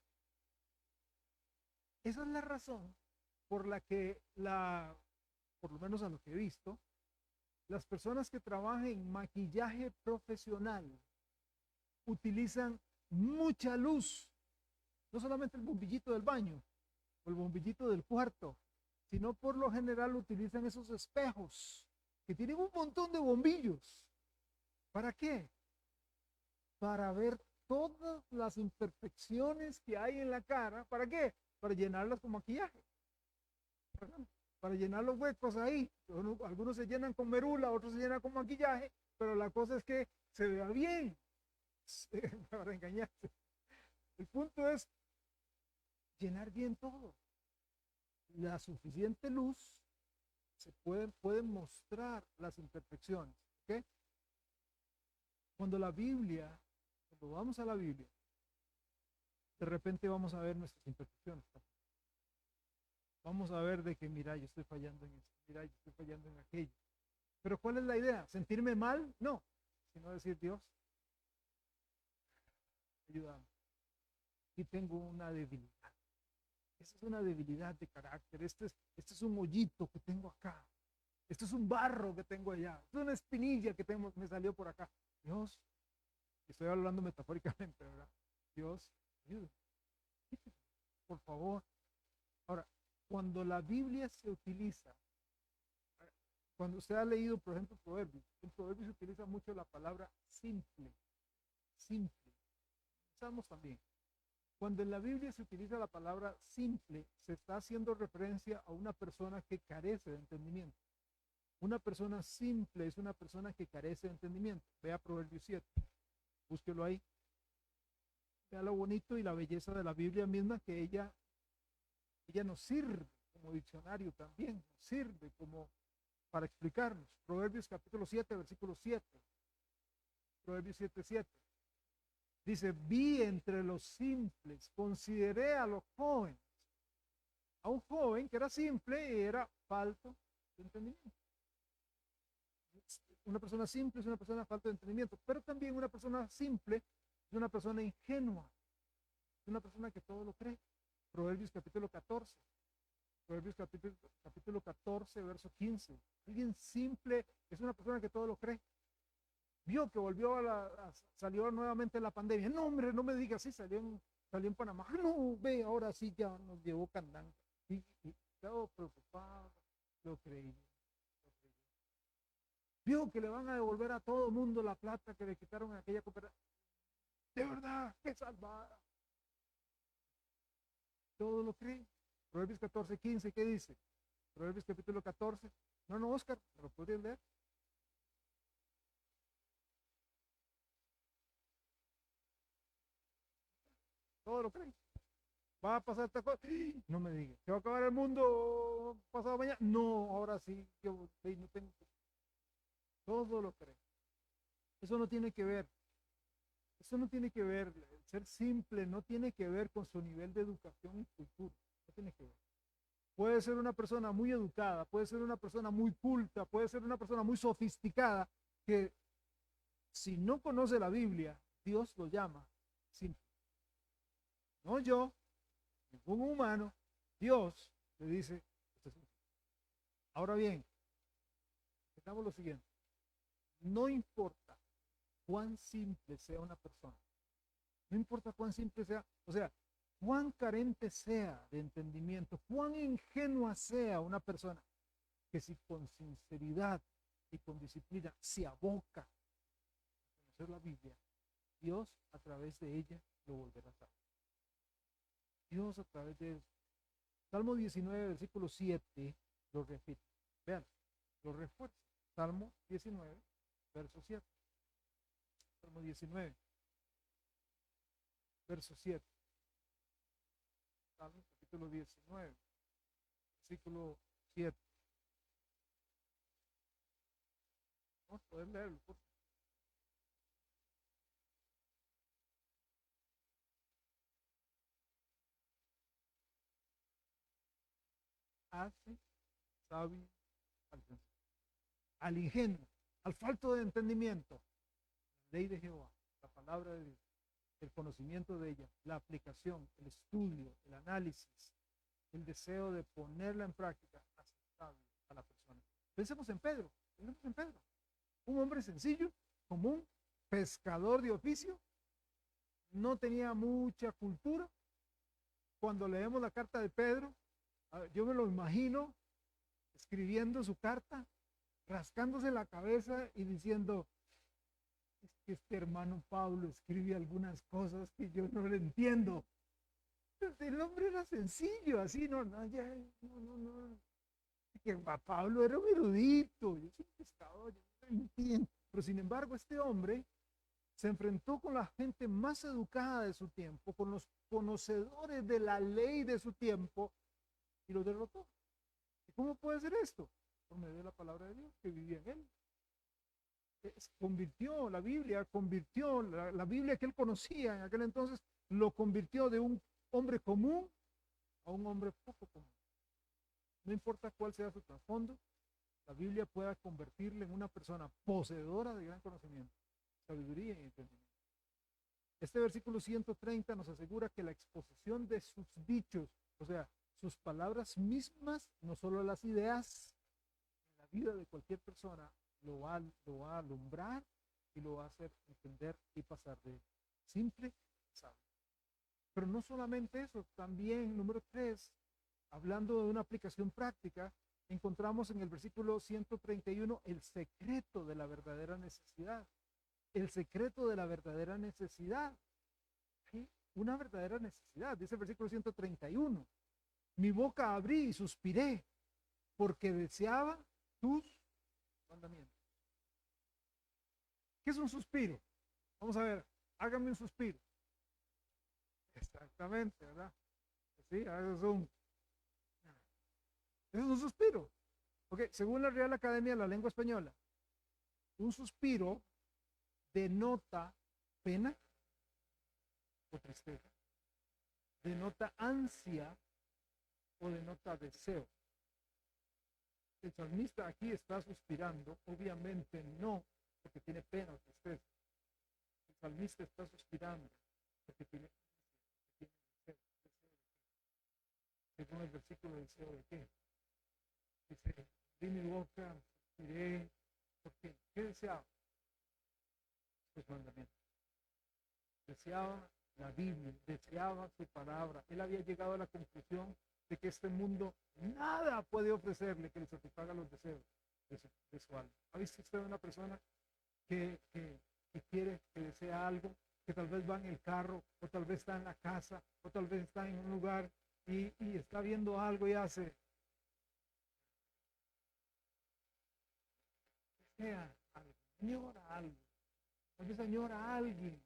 Esa es la razón por la que por lo menos a lo que he visto, las personas que trabajan en maquillaje profesional utilizan mucha luz, no solamente el bombillito del baño o el bombillito del cuarto, sino por lo general utilizan esos espejos que tienen un montón de bombillos. ¿Para qué? Para ver todas las imperfecciones que hay en la cara. ¿Para qué? Para llenarlas con maquillaje. Para llenar los huecos ahí. Algunos se llenan con merula, otros se llenan con maquillaje, pero la cosa es que se vea bien. Para engañarse. El punto es llenar bien todo. La suficiente luz puede mostrar las imperfecciones. ¿Okay? Cuando vamos a la Biblia, de repente vamos a ver nuestras imperfecciones. Vamos a ver de que, mira, yo estoy fallando en esto, mira, yo estoy fallando en aquello. Pero ¿cuál es la idea? ¿Sentirme mal? No, sino decir, Dios, ayúdame. Aquí tengo una debilidad. esta es una debilidad de carácter, este es un hoyito que tengo acá, esto es un barro que tengo allá, esto es una espinilla que tengo, me salió por acá. Dios, estoy hablando metafóricamente, ¿verdad? Dios, ayuda, por favor. Ahora, cuando la Biblia se utiliza, cuando usted ha leído, por ejemplo, Proverbios, en Proverbios se utiliza mucho la palabra simple, simple. Salmos también. Cuando en la Biblia se utiliza la palabra simple, se está haciendo referencia a una persona que carece de entendimiento. Una persona simple es una persona que carece de entendimiento. Vea Proverbios 7, búsquelo ahí. Vea lo bonito y la belleza de la Biblia misma, que ella nos sirve como diccionario también, nos sirve como para explicarnos. Proverbios capítulo 7, versículo 7. Proverbios 7, 7. Dice, vi entre los simples, consideré a los jóvenes. A un joven que era simple y era falto de entendimiento. Una persona simple es una persona falta de entendimiento, pero también una persona simple es una persona ingenua, es una persona que todo lo cree. Proverbios capítulo 14. Proverbios capítulo 14, verso 15. Alguien simple es una persona que todo lo cree. Vio que volvió salió nuevamente la pandemia. No, hombre, no me digas, sí, salió en Panamá. No, ve, ahora sí ya nos llevó candanga. Y estaba preocupado, lo creí. Vio que le van a devolver a todo el mundo la plata que le quitaron en aquella cooperativa. De verdad, qué salvada. Todo lo cree. Proverbios 14, 15, ¿qué dice? Proverbios capítulo 14. No, Oscar, ¿me lo puedes leer? Todo lo creen. Va a pasar esta cosa. No me digas. ¿Se va a acabar el mundo pasado mañana? No, ahora sí. Yo no tengo. Todo lo creen. Eso no tiene que ver. Eso no tiene que ver. Ser simple no tiene que ver con su nivel de educación y cultura. No tiene que ver. Puede ser una persona muy educada, puede ser una persona muy culta, puede ser una persona muy sofisticada, que si no conoce la Biblia, Dios lo llama simple. No yo, ningún humano, Dios le dice, ahora bien, digamos lo siguiente, no importa cuán simple sea una persona, no importa cuán simple sea, o sea, cuán carente sea de entendimiento, cuán ingenua sea una persona, que si con sinceridad y con disciplina se aboca a conocer la Biblia, Dios a través de ella lo volverá a saber. Dios a través de eso. Salmo 19, versículo 7, lo repite. Vean, lo refuerza. Salmo 19, verso 7. Salmo 19, verso 7. Salmo capítulo 19, versículo 7. Vamos a poder leerlo, por favor. Hace sabio al ingenuo, al falto de entendimiento, la ley de Jehová, la palabra de Dios, el conocimiento de ella, la aplicación, el estudio, el análisis, el deseo de ponerla en práctica, aceptable a la persona. Pensemos en Pedro, un hombre sencillo, común, pescador de oficio, no tenía mucha cultura. Cuando leemos la carta de Pedro, yo me lo imagino escribiendo su carta, rascándose la cabeza y diciendo, es que este hermano Pablo escribe algunas cosas que yo no le entiendo. El hombre era sencillo, así, no. Que Pablo era un erudito, yo soy pescador, yo no entiendo. Pero sin embargo, este hombre se enfrentó con la gente más educada de su tiempo, con los conocedores de la ley de su tiempo, y lo derrotó. ¿Y cómo puede ser esto? Por medio de la palabra de Dios que vivía en él. Convirtió la Biblia, convirtió la Biblia que él conocía en aquel entonces, lo convirtió de un hombre común a un hombre poco común. No importa cuál sea su trasfondo, la Biblia pueda convertirle en una persona poseedora de gran conocimiento, sabiduría y entendimiento. Este versículo 130 nos asegura que la exposición de sus dichos O sea, sus palabras mismas, no solo las ideas, en la vida de cualquier persona lo va a alumbrar y lo va a hacer entender y pasar de simple a sabio. Pero no solamente eso, también número 3, hablando de una aplicación práctica, encontramos en el versículo 131 el secreto de la verdadera necesidad. El secreto de la verdadera necesidad. ¿Sí? Una verdadera necesidad. Dice el versículo 131. Mi boca abrí y suspiré porque deseaba tus mandamientos. ¿Qué es un suspiro? Vamos a ver, hágame un suspiro. Exactamente, ¿verdad? Sí, es un suspiro. Ok, según la Real Academia de la Lengua Española, un suspiro denota pena o tristeza, denota ansia o denota deseo. El salmista aquí está suspirando, obviamente no porque tiene pena o tristeza. El salmista está suspirando porque tiene deseo. Según el versículo, deseo de qué? Dice, di mi boca, suspiré. ¿Por qué? ¿Qué deseaba? Sus mandamientos. Deseaba la Biblia, deseaba su palabra. Él había llegado a la conclusión de que este mundo nada puede ofrecerle que le satisfaga los deseos de su alma. ¿Ha visto usted una persona que quiere, que desea algo, que tal vez va en el carro, o tal vez está en la casa, o tal vez está en un lugar y está viendo algo y hace, desea algo, añora algo, tal vez añora a alguien,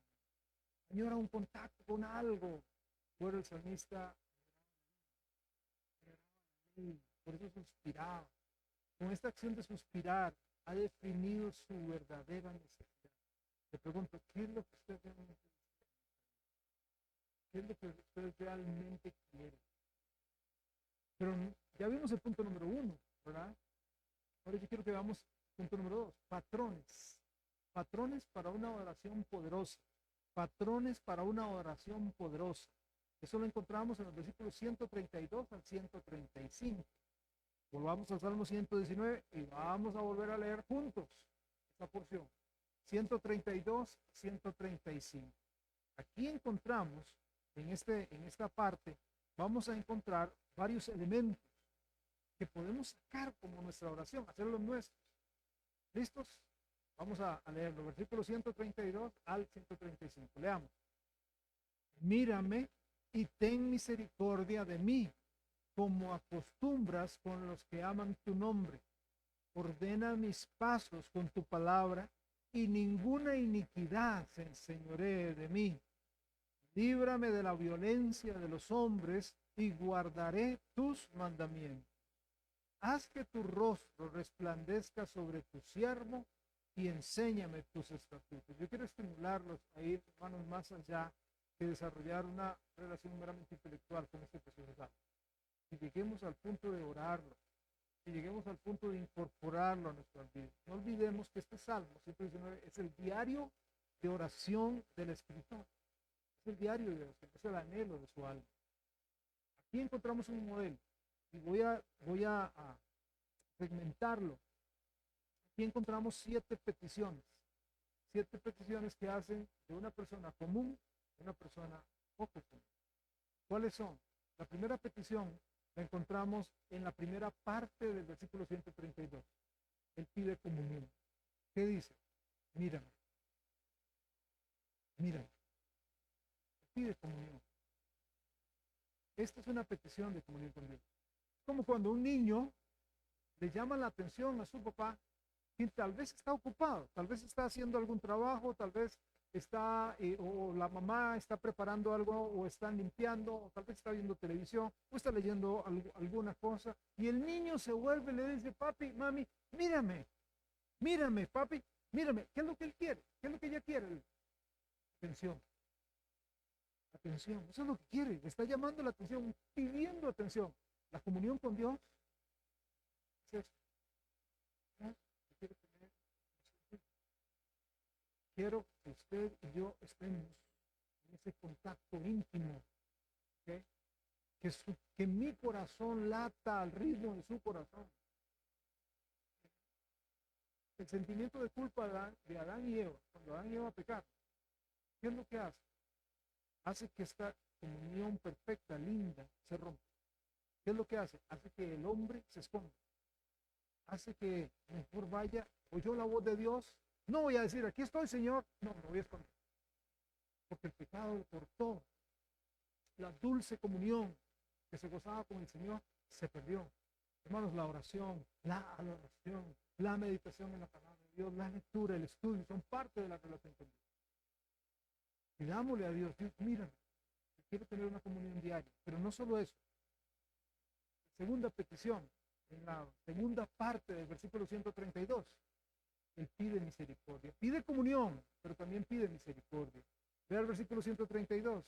añora un contacto con algo? Pero el salmista, por eso suspiraba. Con esta acción de suspirar, ha definido su verdadera necesidad. Te pregunto, ¿qué es lo que usted realmente necesita? ¿Qué es lo que usted realmente quiere? Pero ya vimos el punto número 1, ¿verdad? Ahora yo quiero que veamos el punto número 2, patrones. Patrones para una oración poderosa. Patrones para una oración poderosa. Eso lo encontramos en los versículos 132 al 135. Volvamos al Salmo 119 y vamos a volver a leer juntos esta porción. 132, 135. Aquí encontramos, en esta parte, vamos a encontrar varios elementos que podemos sacar como nuestra oración, hacerlos nuestros. ¿Listos? Vamos a leerlo, versículos 132 al 135. Leamos. Mírame y ten misericordia de mí, como acostumbras con los que aman tu nombre. Ordena mis pasos con tu palabra, y ninguna iniquidad se enseñoree de mí. Líbrame de la violencia de los hombres, y guardaré tus mandamientos. Haz que tu rostro resplandezca sobre tu siervo, y enséñame tus estatutos. Yo quiero estimularlos a ir, hermanos, más allá que desarrollar una relación meramente intelectual con este precioso salmo. Y lleguemos al punto de orarlo, y lleguemos al punto de incorporarlo a nuestras vidas. No olvidemos que este Salmo 119 es el diario de oración del escritor. Es el diario de oración, es el anhelo de su alma. Aquí encontramos un modelo y voy a segmentarlo. Aquí encontramos 7 peticiones. 7 peticiones que hacen de una persona común a una persona poco común. ¿Cuáles son? La primera petición la encontramos en la primera parte del versículo 132. Él pide comunión. ¿Qué dice? Mírame. Mírame. Pide comunión. Esta es una petición de comunión con Dios. Como cuando un niño le llama la atención a su papá, quien tal vez está ocupado, tal vez está haciendo algún trabajo, tal vez está, o la mamá está preparando algo, o están limpiando, o tal vez está viendo televisión, o está leyendo alguna cosa, y el niño se vuelve y le dice, papi, mami, mírame, mírame, papi, mírame. ¿Qué es lo que él quiere? ¿Qué es lo que ella quiere? Atención, atención, eso es lo que quiere, le está llamando la atención, pidiendo atención. La comunión con Dios es esto, ¿no? Quiero que usted y yo estemos en ese contacto íntimo, ¿okay? que mi corazón lata al ritmo de su corazón. El sentimiento de culpa de Adán y Eva, cuando Adán y Eva pecaron, ¿qué es lo que hace? Hace que esta comunión perfecta, linda, se rompa. ¿Qué es lo que hace? Hace que el hombre se esconda. Hace que mejor vaya, oyó la voz de Dios, no voy a decir, aquí estoy, Señor, no, me voy a esconder. Porque el pecado cortó la dulce comunión que se gozaba con el Señor, se perdió. Hermanos, la oración, la adoración, la meditación en la palabra de Dios, la lectura, el estudio, son parte de la relación con Dios. Pidámosle a Dios, Dios, mira, quiero tener una comunión diaria, pero no solo eso. Segunda petición, en la segunda parte del versículo 132, Él pide misericordia, pide comunión, pero también pide misericordia. Vea el versículo 132,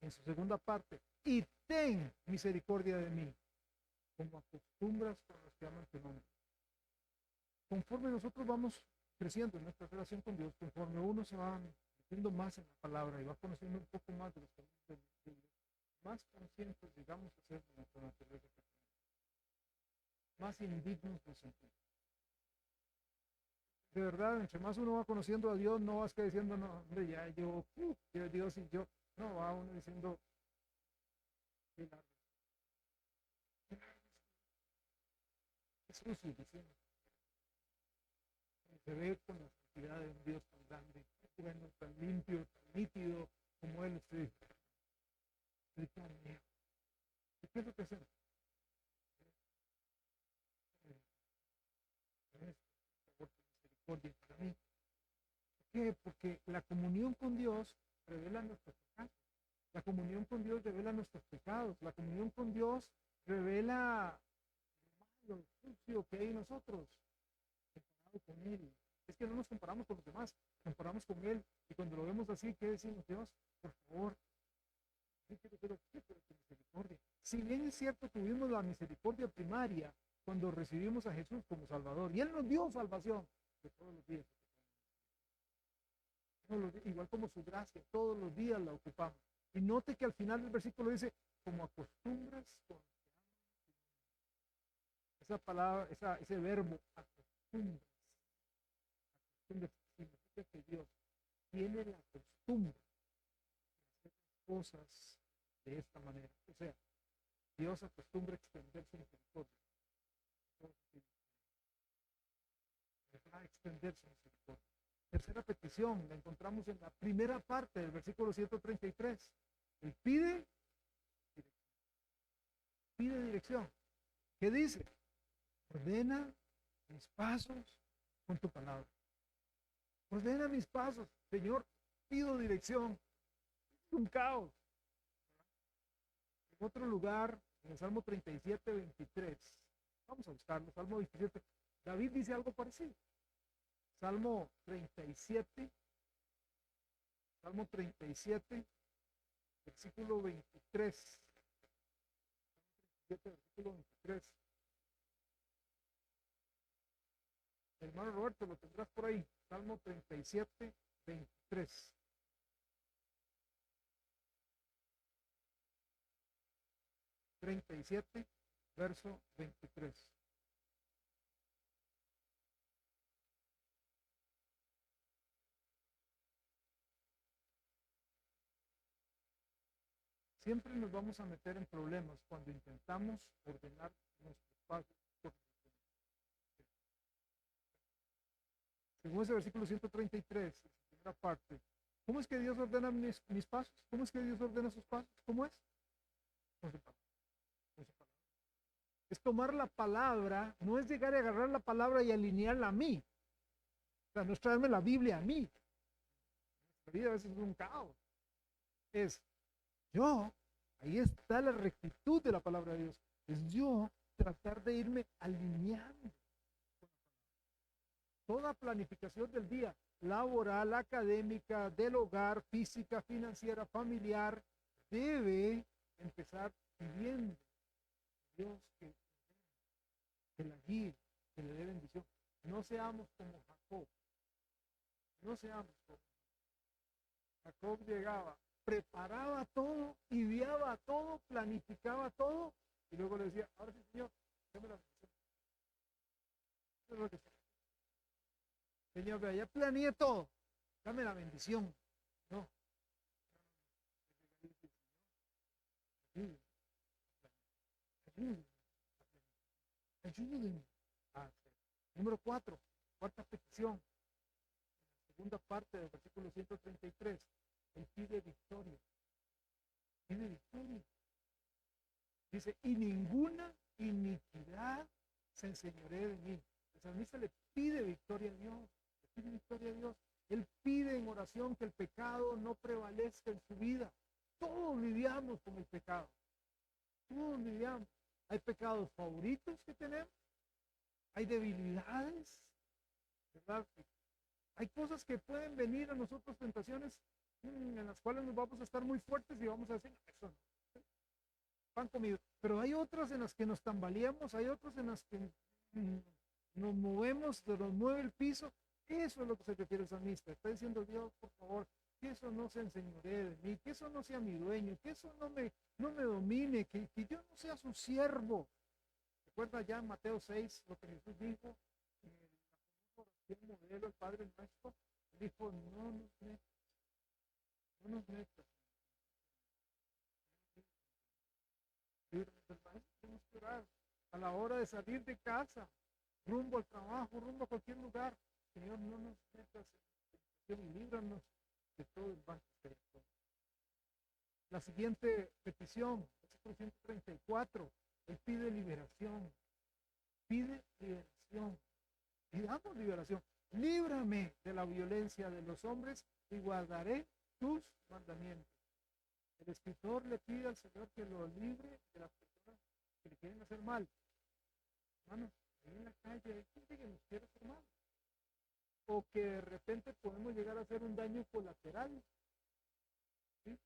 en su segunda parte, y ten misericordia de mí, como acostumbras con los que aman tu nombre. Conforme nosotros vamos creciendo en nuestra relación con Dios, conforme uno se va metiendo más en la palabra y va conociendo un poco más de los caminos de Dios, más conscientes llegamos a ser de nuestra naturaleza, más indignos nos sentimos. De verdad, entre más uno va conociendo a Dios, no vas que diciendo, no, hombre, ya yo, Dios y yo, no, va uno diciendo, es sucio, diciendo, se ve con la santidad de un Dios tan grande, bueno, tan limpio, tan nítido, como Él es tan mío. ¿Qué es lo que hacemos? Misericordia para mí. ¿Por qué? Porque la comunión con Dios revela nuestros pecados. La comunión con Dios revela nuestros pecados. La comunión con Dios revela lo malo, lo sucio que hay en nosotros. Comparado con Él. Es que no nos comparamos con los demás, comparamos con Él. Y cuando lo vemos así, ¿qué decimos? Dios, por favor, misericordia. Si bien es cierto, tuvimos la misericordia primaria cuando recibimos a Jesús como Salvador. Y Él nos dio salvación de todos los días. Igual como su gracia, todos los días la ocupamos. Y note que al final del versículo dice, como acostumbras con esa palabra, ese verbo, acostumbras. Acostumbras significa que Dios tiene la costumbre de hacer las cosas de esta manera. O sea, Dios acostumbra extender su misericordia. Va a extender su misericordia. Tercera petición, la encontramos en la primera parte del versículo 133. Él pide dirección. ¿Qué dice? Ordena mis pasos con tu palabra. Ordena mis pasos. Señor, pido dirección. Es un caos. En otro lugar, en el Salmo 37, 23. Vamos a buscarlo. Salmo 27. David dice algo parecido. Salmo 37, versículo 23. Versículo 23. Hermano Roberto, lo tendrás por ahí. Salmo 37, 23. Verso 23. Siempre nos vamos a meter en problemas cuando intentamos ordenar nuestros pasos. Según ese versículo 133, primera parte, ¿cómo es que Dios ordena mis pasos? ¿Cómo es que Dios ordena sus pasos? ¿Cómo es? Con su palabra. Es tomar la palabra, no es llegar a agarrar la palabra y alinearla a mí. O sea, no es traerme la Biblia a mí. La vida a veces es un caos. Es yo, ahí está la rectitud de la palabra de Dios. Es yo tratar de irme alineando. Toda planificación del día, laboral, académica, del hogar, física, financiera, familiar, debe empezar pidiendo a Dios que la guíe, que le dé bendición. No seamos como Jacob. No seamos como Jacob llegaba preparaba todo, ideaba todo, planificaba todo, y luego le decía, ahora sí, Señor, dame la bendición. Eso es lo que está. Señor, vea, ya planeé todo, dame la bendición. No, ayúdame, ayúdame, ayúdame a hacer. Número 4, cuarta petición, segunda parte del versículo 133. Él pide victoria. Pide victoria. Dice, y ninguna iniquidad se enseñoree de mí. El salmista le pide victoria a Dios. Le pide victoria a Dios. Él pide en oración que el pecado no prevalezca en su vida. Todos lidiamos con el pecado. Todos lidiamos. Hay pecados favoritos que tenemos. Hay debilidades, ¿verdad? Hay cosas que pueden venir a nosotros, tentaciones en las cuales nos vamos a estar muy fuertes y vamos a decir, eso no, pan comido. Pero hay otras en las que nos tambaleamos, hay otras en las que nos movemos, nos mueve el piso. Eso es lo que se refiere el salmista. Está diciendo Dios, por favor, que eso no se enseñoree de mí, que eso no sea mi dueño, que eso no me domine, que yo no sea su siervo. Recuerda ya en Mateo 6 lo que Jesús dijo, en la oración modelo, el Padre nuestro, dijo, no nos metas. Tenemos que orar a la hora de salir de casa, rumbo al trabajo, rumbo a cualquier lugar. Señor, no nos metas en tentación y líbranos de todo el mal que hay. La siguiente petición, versículo 134, él pide liberación. Pide liberación. Pidamos liberación. Líbrame de la violencia de los hombres y guardaré tus mandamientos. El escritor le pide al Señor que lo libre de las personas que le quieren hacer mal. Hermanos, en la calle hay gente que nos quiere hacer mal. O que de repente podemos llegar a hacer un daño colateral. ¿Sí?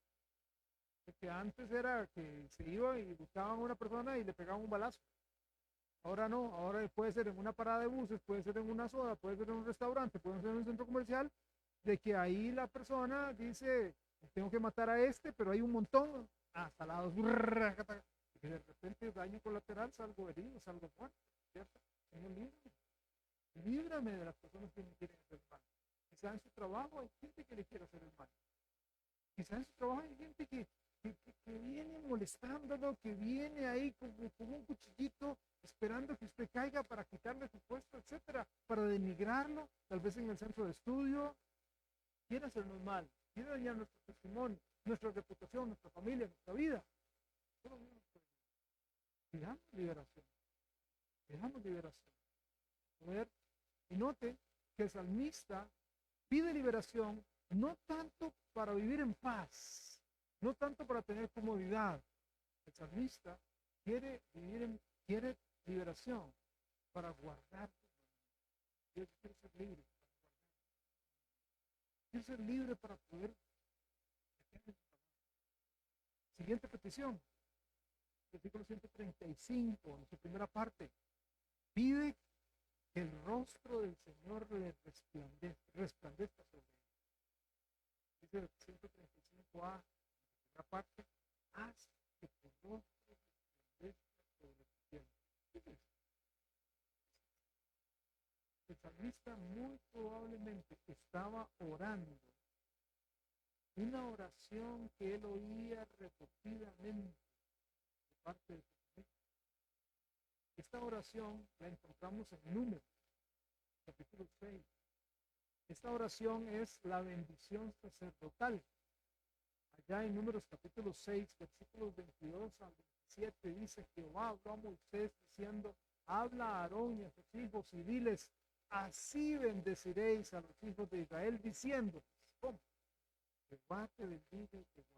Porque antes era que se iba y buscaban a una persona y le pegaban un balazo. Ahora no, ahora puede ser en una parada de buses, puede ser en una soda, puede ser en un restaurante, puede ser en un centro comercial, de que ahí la persona dice, tengo que matar a este, pero hay un montón, salados, y de repente daño colateral, salgo herido, salgo muerto, ¿cierto? Señor, líbrame de las personas que me quieren hacer mal. Quizá en su trabajo hay gente que le quiere hacer el mal. Quizá en su trabajo hay gente que viene molestándolo, que viene ahí como un cuchillito esperando que usted caiga para quitarle su puesto, etcétera, para denigrarlo, tal vez en el centro de estudio. Quiere hacernos mal, quiere dañar nuestro testimonio, nuestra reputación, nuestra familia, nuestra vida. Pidamos liberación. Pidamos liberación. A ver, y note que el salmista pide liberación no tanto para vivir en paz, no tanto para tener comodidad. El salmista quiere liberación para guardar. Dios quiere ser libre. Quiere ser libre para poder. Siguiente petición. Versículo 135, en su primera parte. Pide que el rostro del Señor le resplandezca sobre él. Dice el 135a, en la primera parte, haz que tu rostro resplandezca sobre tu cielo. El salmista muy probablemente estaba orando una oración que él oía repetidamente de parte de Dios. Esta oración la encontramos en Números, capítulo 6. Esta oración es la bendición sacerdotal. Allá en Números capítulo 6, versículos 22 al 27, dice: Jehová habló a Moisés diciendo, habla a Aarón y a sus hijos y diles, así bendeciréis a los hijos de Israel, diciendo, ¿cómo? Jehová te bendiga y te guarde.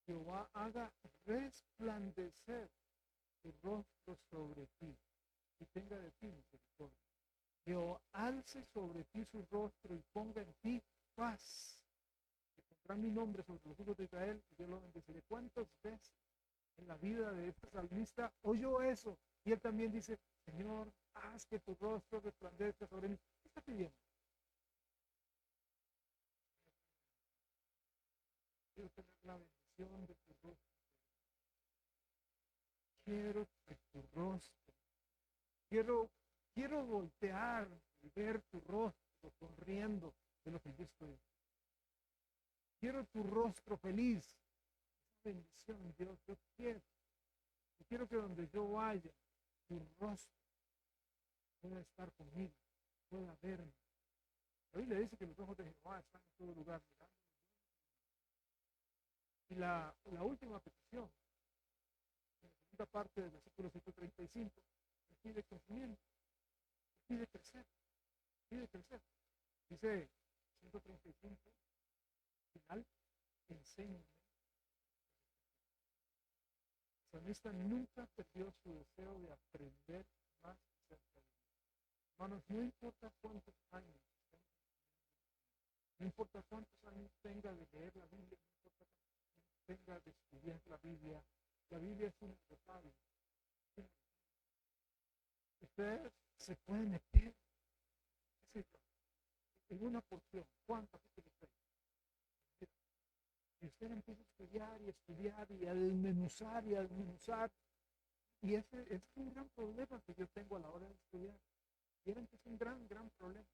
Jehová haga resplandecer su rostro sobre ti y tenga de ti misericordia. Jehová alce sobre ti su rostro y ponga en ti paz. Que pondrá mi nombre sobre los hijos de Israel y yo lo bendeciré. ¿Cuántas veces en la vida de este salmista oyó eso? Y él también dice, Señor, haz que tu rostro resplandezca sobre mí. ¿Qué está pidiendo? Quiero tener la bendición de tu rostro. Quiero que tu rostro. Quiero voltear y ver tu rostro sonriendo de lo que yo estoy. Quiero tu rostro feliz. Esa bendición, Dios, yo quiero. Yo quiero que donde yo vaya, tu rostro pueda estar conmigo, pueda verme. La Biblia dice que los ojos de Jehová están en todo lugar mirando. Y la última petición, en la segunda parte del versículo 135, me pide crecimiento, me pide crecer, pide crecer. Dice 135, final, enséñame. El salmista nunca perdió su deseo de aprender más acerca de Dios. Hermanos, no importa cuántos años, no importa cuántos años tenga de leer la Biblia, no importa cuántos años tenga de estudiar la Biblia es inagotable. Usted se puede meter en una porción. ¿Cuántas veces usted? Y usted empieza a estudiar y estudiar y a desmenuzar y a desmenuzar. Y ese es un gran problema que yo tengo a la hora de estudiar. Vieron que es un gran problema.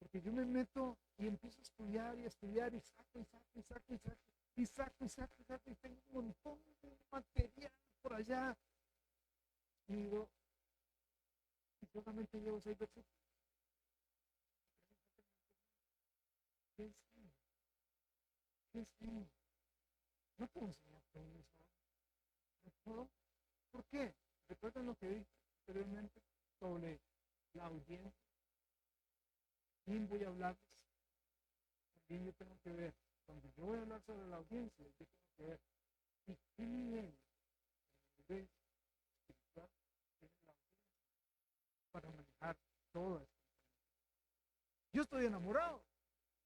Porque yo me meto y empiezo a estudiar y estudiar y saco y saco y saco y saco y saco y saco y saco y tengo un montón de material por allá. Y digo, y solamente llevo 6 versículos. ¿Qué es? ¿Qué es? No puedo enseñar todo eso. ¿No puedo? ¿Por qué? Recuerden lo que dije anteriormente sobre la audiencia. ¿Quién voy a hablarles? También yo tengo que ver. Cuando yo voy a hablar sobre la audiencia, yo tengo que ver. ¿Y qué nivel de espiritual tiene la audiencia para manejar todo esto? Yo estoy enamorado.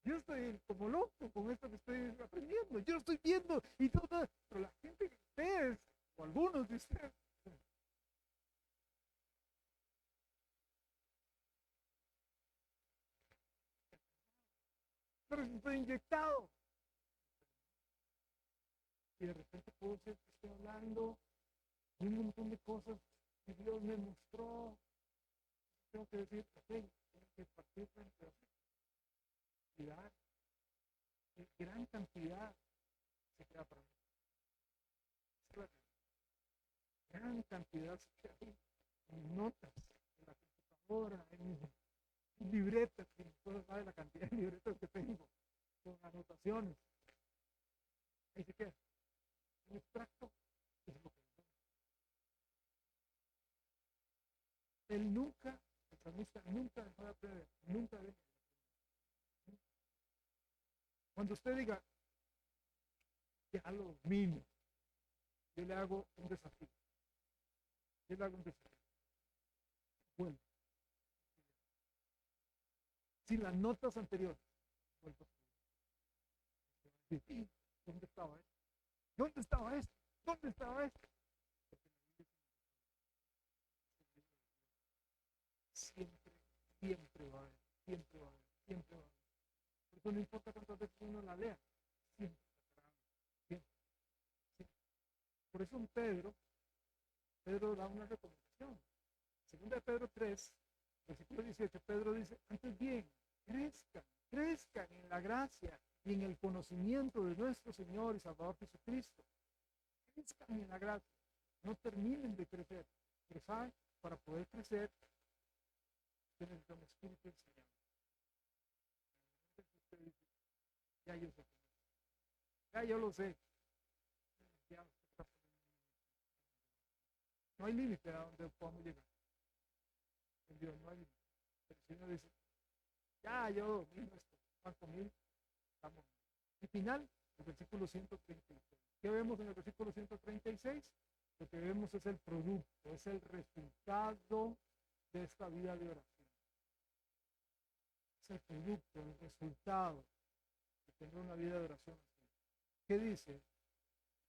Yo estoy como loco con esto que estoy aprendiendo. Yo lo estoy viendo y todo. Pero la gente que ustedes, o algunos de ustedes, pero estoy inyectado. Y de repente puedo ser que estoy hablando de un montón de cosas que Dios me mostró. Tengo que decir, ok, tengo que partir frente a cantidad, gran cantidad se queda para mí. Gran cantidad se queda ahí, en notas, en la computadora, en libretas, que no sabe la cantidad de libretas que tengo, con anotaciones. Ahí se queda. Un extracto es lo que él nunca, el salmista nunca dejó de aprender, nunca dejó. Cuando usted diga, ya lo domino, yo le hago un desafío. Yo le hago un desafío. Bueno, si las notas anteriores, vuelvo a decir, ¿dónde estaba esto? ¿Dónde estaba esto? ¿Dónde estaba esto? Siempre, siempre va a haber, siempre va a haber, siempre va a haber. Por eso no importa cuántas veces uno la lea, siempre, siempre, siempre. Por eso Pedro da una recomendación. Segunda de Pedro 3, versículo 18, Pedro dice, antes bien, crezcan en la gracia y en el conocimiento de nuestro Señor y Salvador Jesucristo. Crezcan en la gracia, no terminen de crecer, pero saben, para poder crecer, tienen un espíritu enseñado. Ya yo sé, ya yo lo sé, ya no hay límite a donde podamos llegar. En Dios no hay límite. Pero el Señor dice, ya yo domino esto, ¿cuánto mil? Estamos. Y final, el versículo 136. ¿Qué vemos en el versículo 136? Lo que vemos es el producto, es el resultado de esta vida de oración. Es el producto, el resultado de tener una vida de oración así. ¿Qué dice?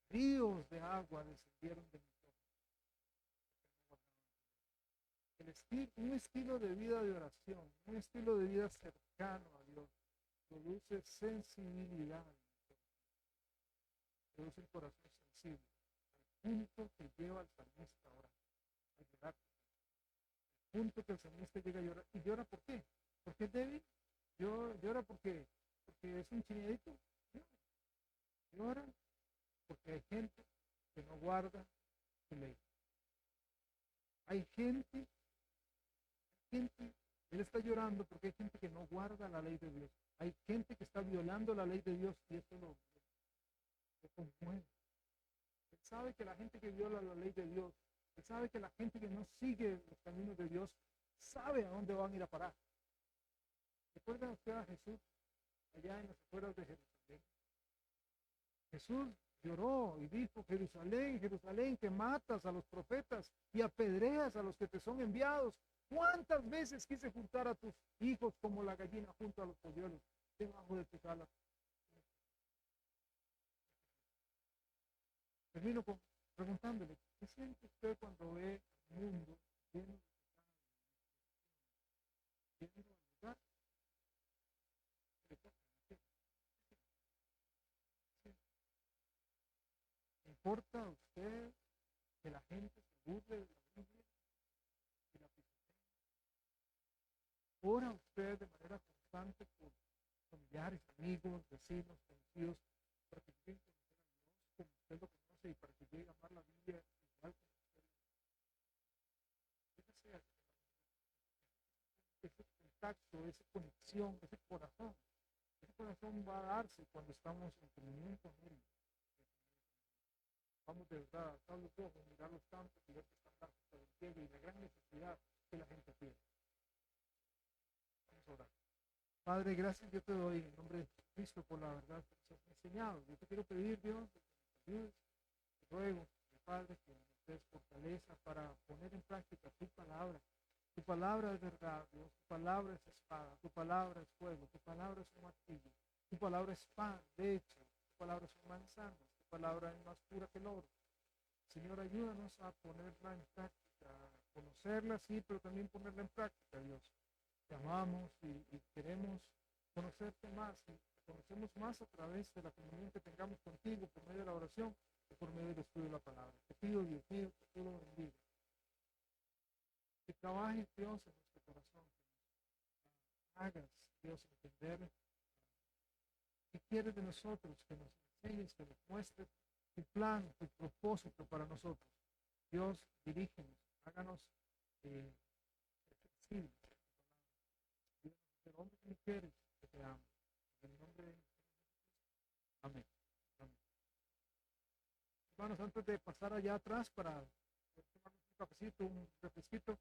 Ríos de agua descendieron de mis ojos. Un estilo de vida de oración, un estilo de vida cercano a Dios, produce sensibilidad. produce un corazón sensible, al punto que lleva al salmista ahora a llorar, al punto que el salmista llega a llorar. ¿Y llora por qué? ¿Porque es débil? ¿Llora porque es un chineadito? No, llora porque hay gente que no guarda su ley. Hay gente, él está llorando porque hay gente que no guarda la ley de Dios. Hay gente que está violando la ley de Dios y eso lo conmueve. Él sabe que la gente que viola la ley de Dios, él sabe que la gente que no sigue los caminos de Dios, sabe a dónde van a ir a parar. ¿Recuerdan ustedes a Jesús allá en las afueras de Jerusalén? Jesús lloró y dijo: Jerusalén, Jerusalén, que matas a los profetas y apedreas a los que te son enviados. ¿Cuántas veces quise juntar a tus hijos como la gallina junto a los polluelos debajo de tus alas? Termino preguntándole: ¿qué siente usted cuando ve el mundo lleno de lugar que le toca hacer? ¿Le importa a usted que la gente se burle de la Biblia y la pisotee? ¿Ora usted de manera constante por familiares, amigos, vecinos, conocidos, para que lleguen a conocer a Dios como usted lo conoce y para que lleguen a amar la Biblia igual como usted? Ese sea ese contacto, esa conexión, ese corazón. Ese corazón va a darse cuando estamos en comunión con Él. Vamos de verdad a estar los ojos, mirar los campos y ver que están dados por el cielo y la gran necesidad que la gente tiene. Vamos a orar. Padre, gracias yo te doy en nombre de Cristo por la verdad que nos has enseñado. Yo te quiero pedir, Dios, que nos ayudes. Te ruego, Padre, que nos des fortaleza para poner en práctica tu palabra. Tu palabra es verdad, Dios. Tu palabra es espada. Tu palabra es fuego. Tu palabra es un martillo. Tu palabra es pan, de hecho. Tu palabra son manzanas. Tu palabra es más pura que el oro. Señor, ayúdanos a ponerla en práctica, a conocerla, sí, pero también ponerla en práctica, Dios. Te amamos y queremos conocerte más y conocemos más a través de la comunión que tengamos contigo por medio de la oración y por medio del estudio de la palabra. Te pido, Dios mío, que tú lo bendiga. Que trabajes, Dios, en nuestro corazón, que nos hagas, Dios, entender qué quieres de nosotros, que nos enseñes, que nos muestres tu plan, tu propósito para nosotros. Dios, dirígenos, háganos flexibles. Dios, el hombre que quieres, que te amo. En el nombre de Jesús. Amén. Amén. Hermanos, antes de pasar allá atrás para tomarnos un cafecito, un refresquito,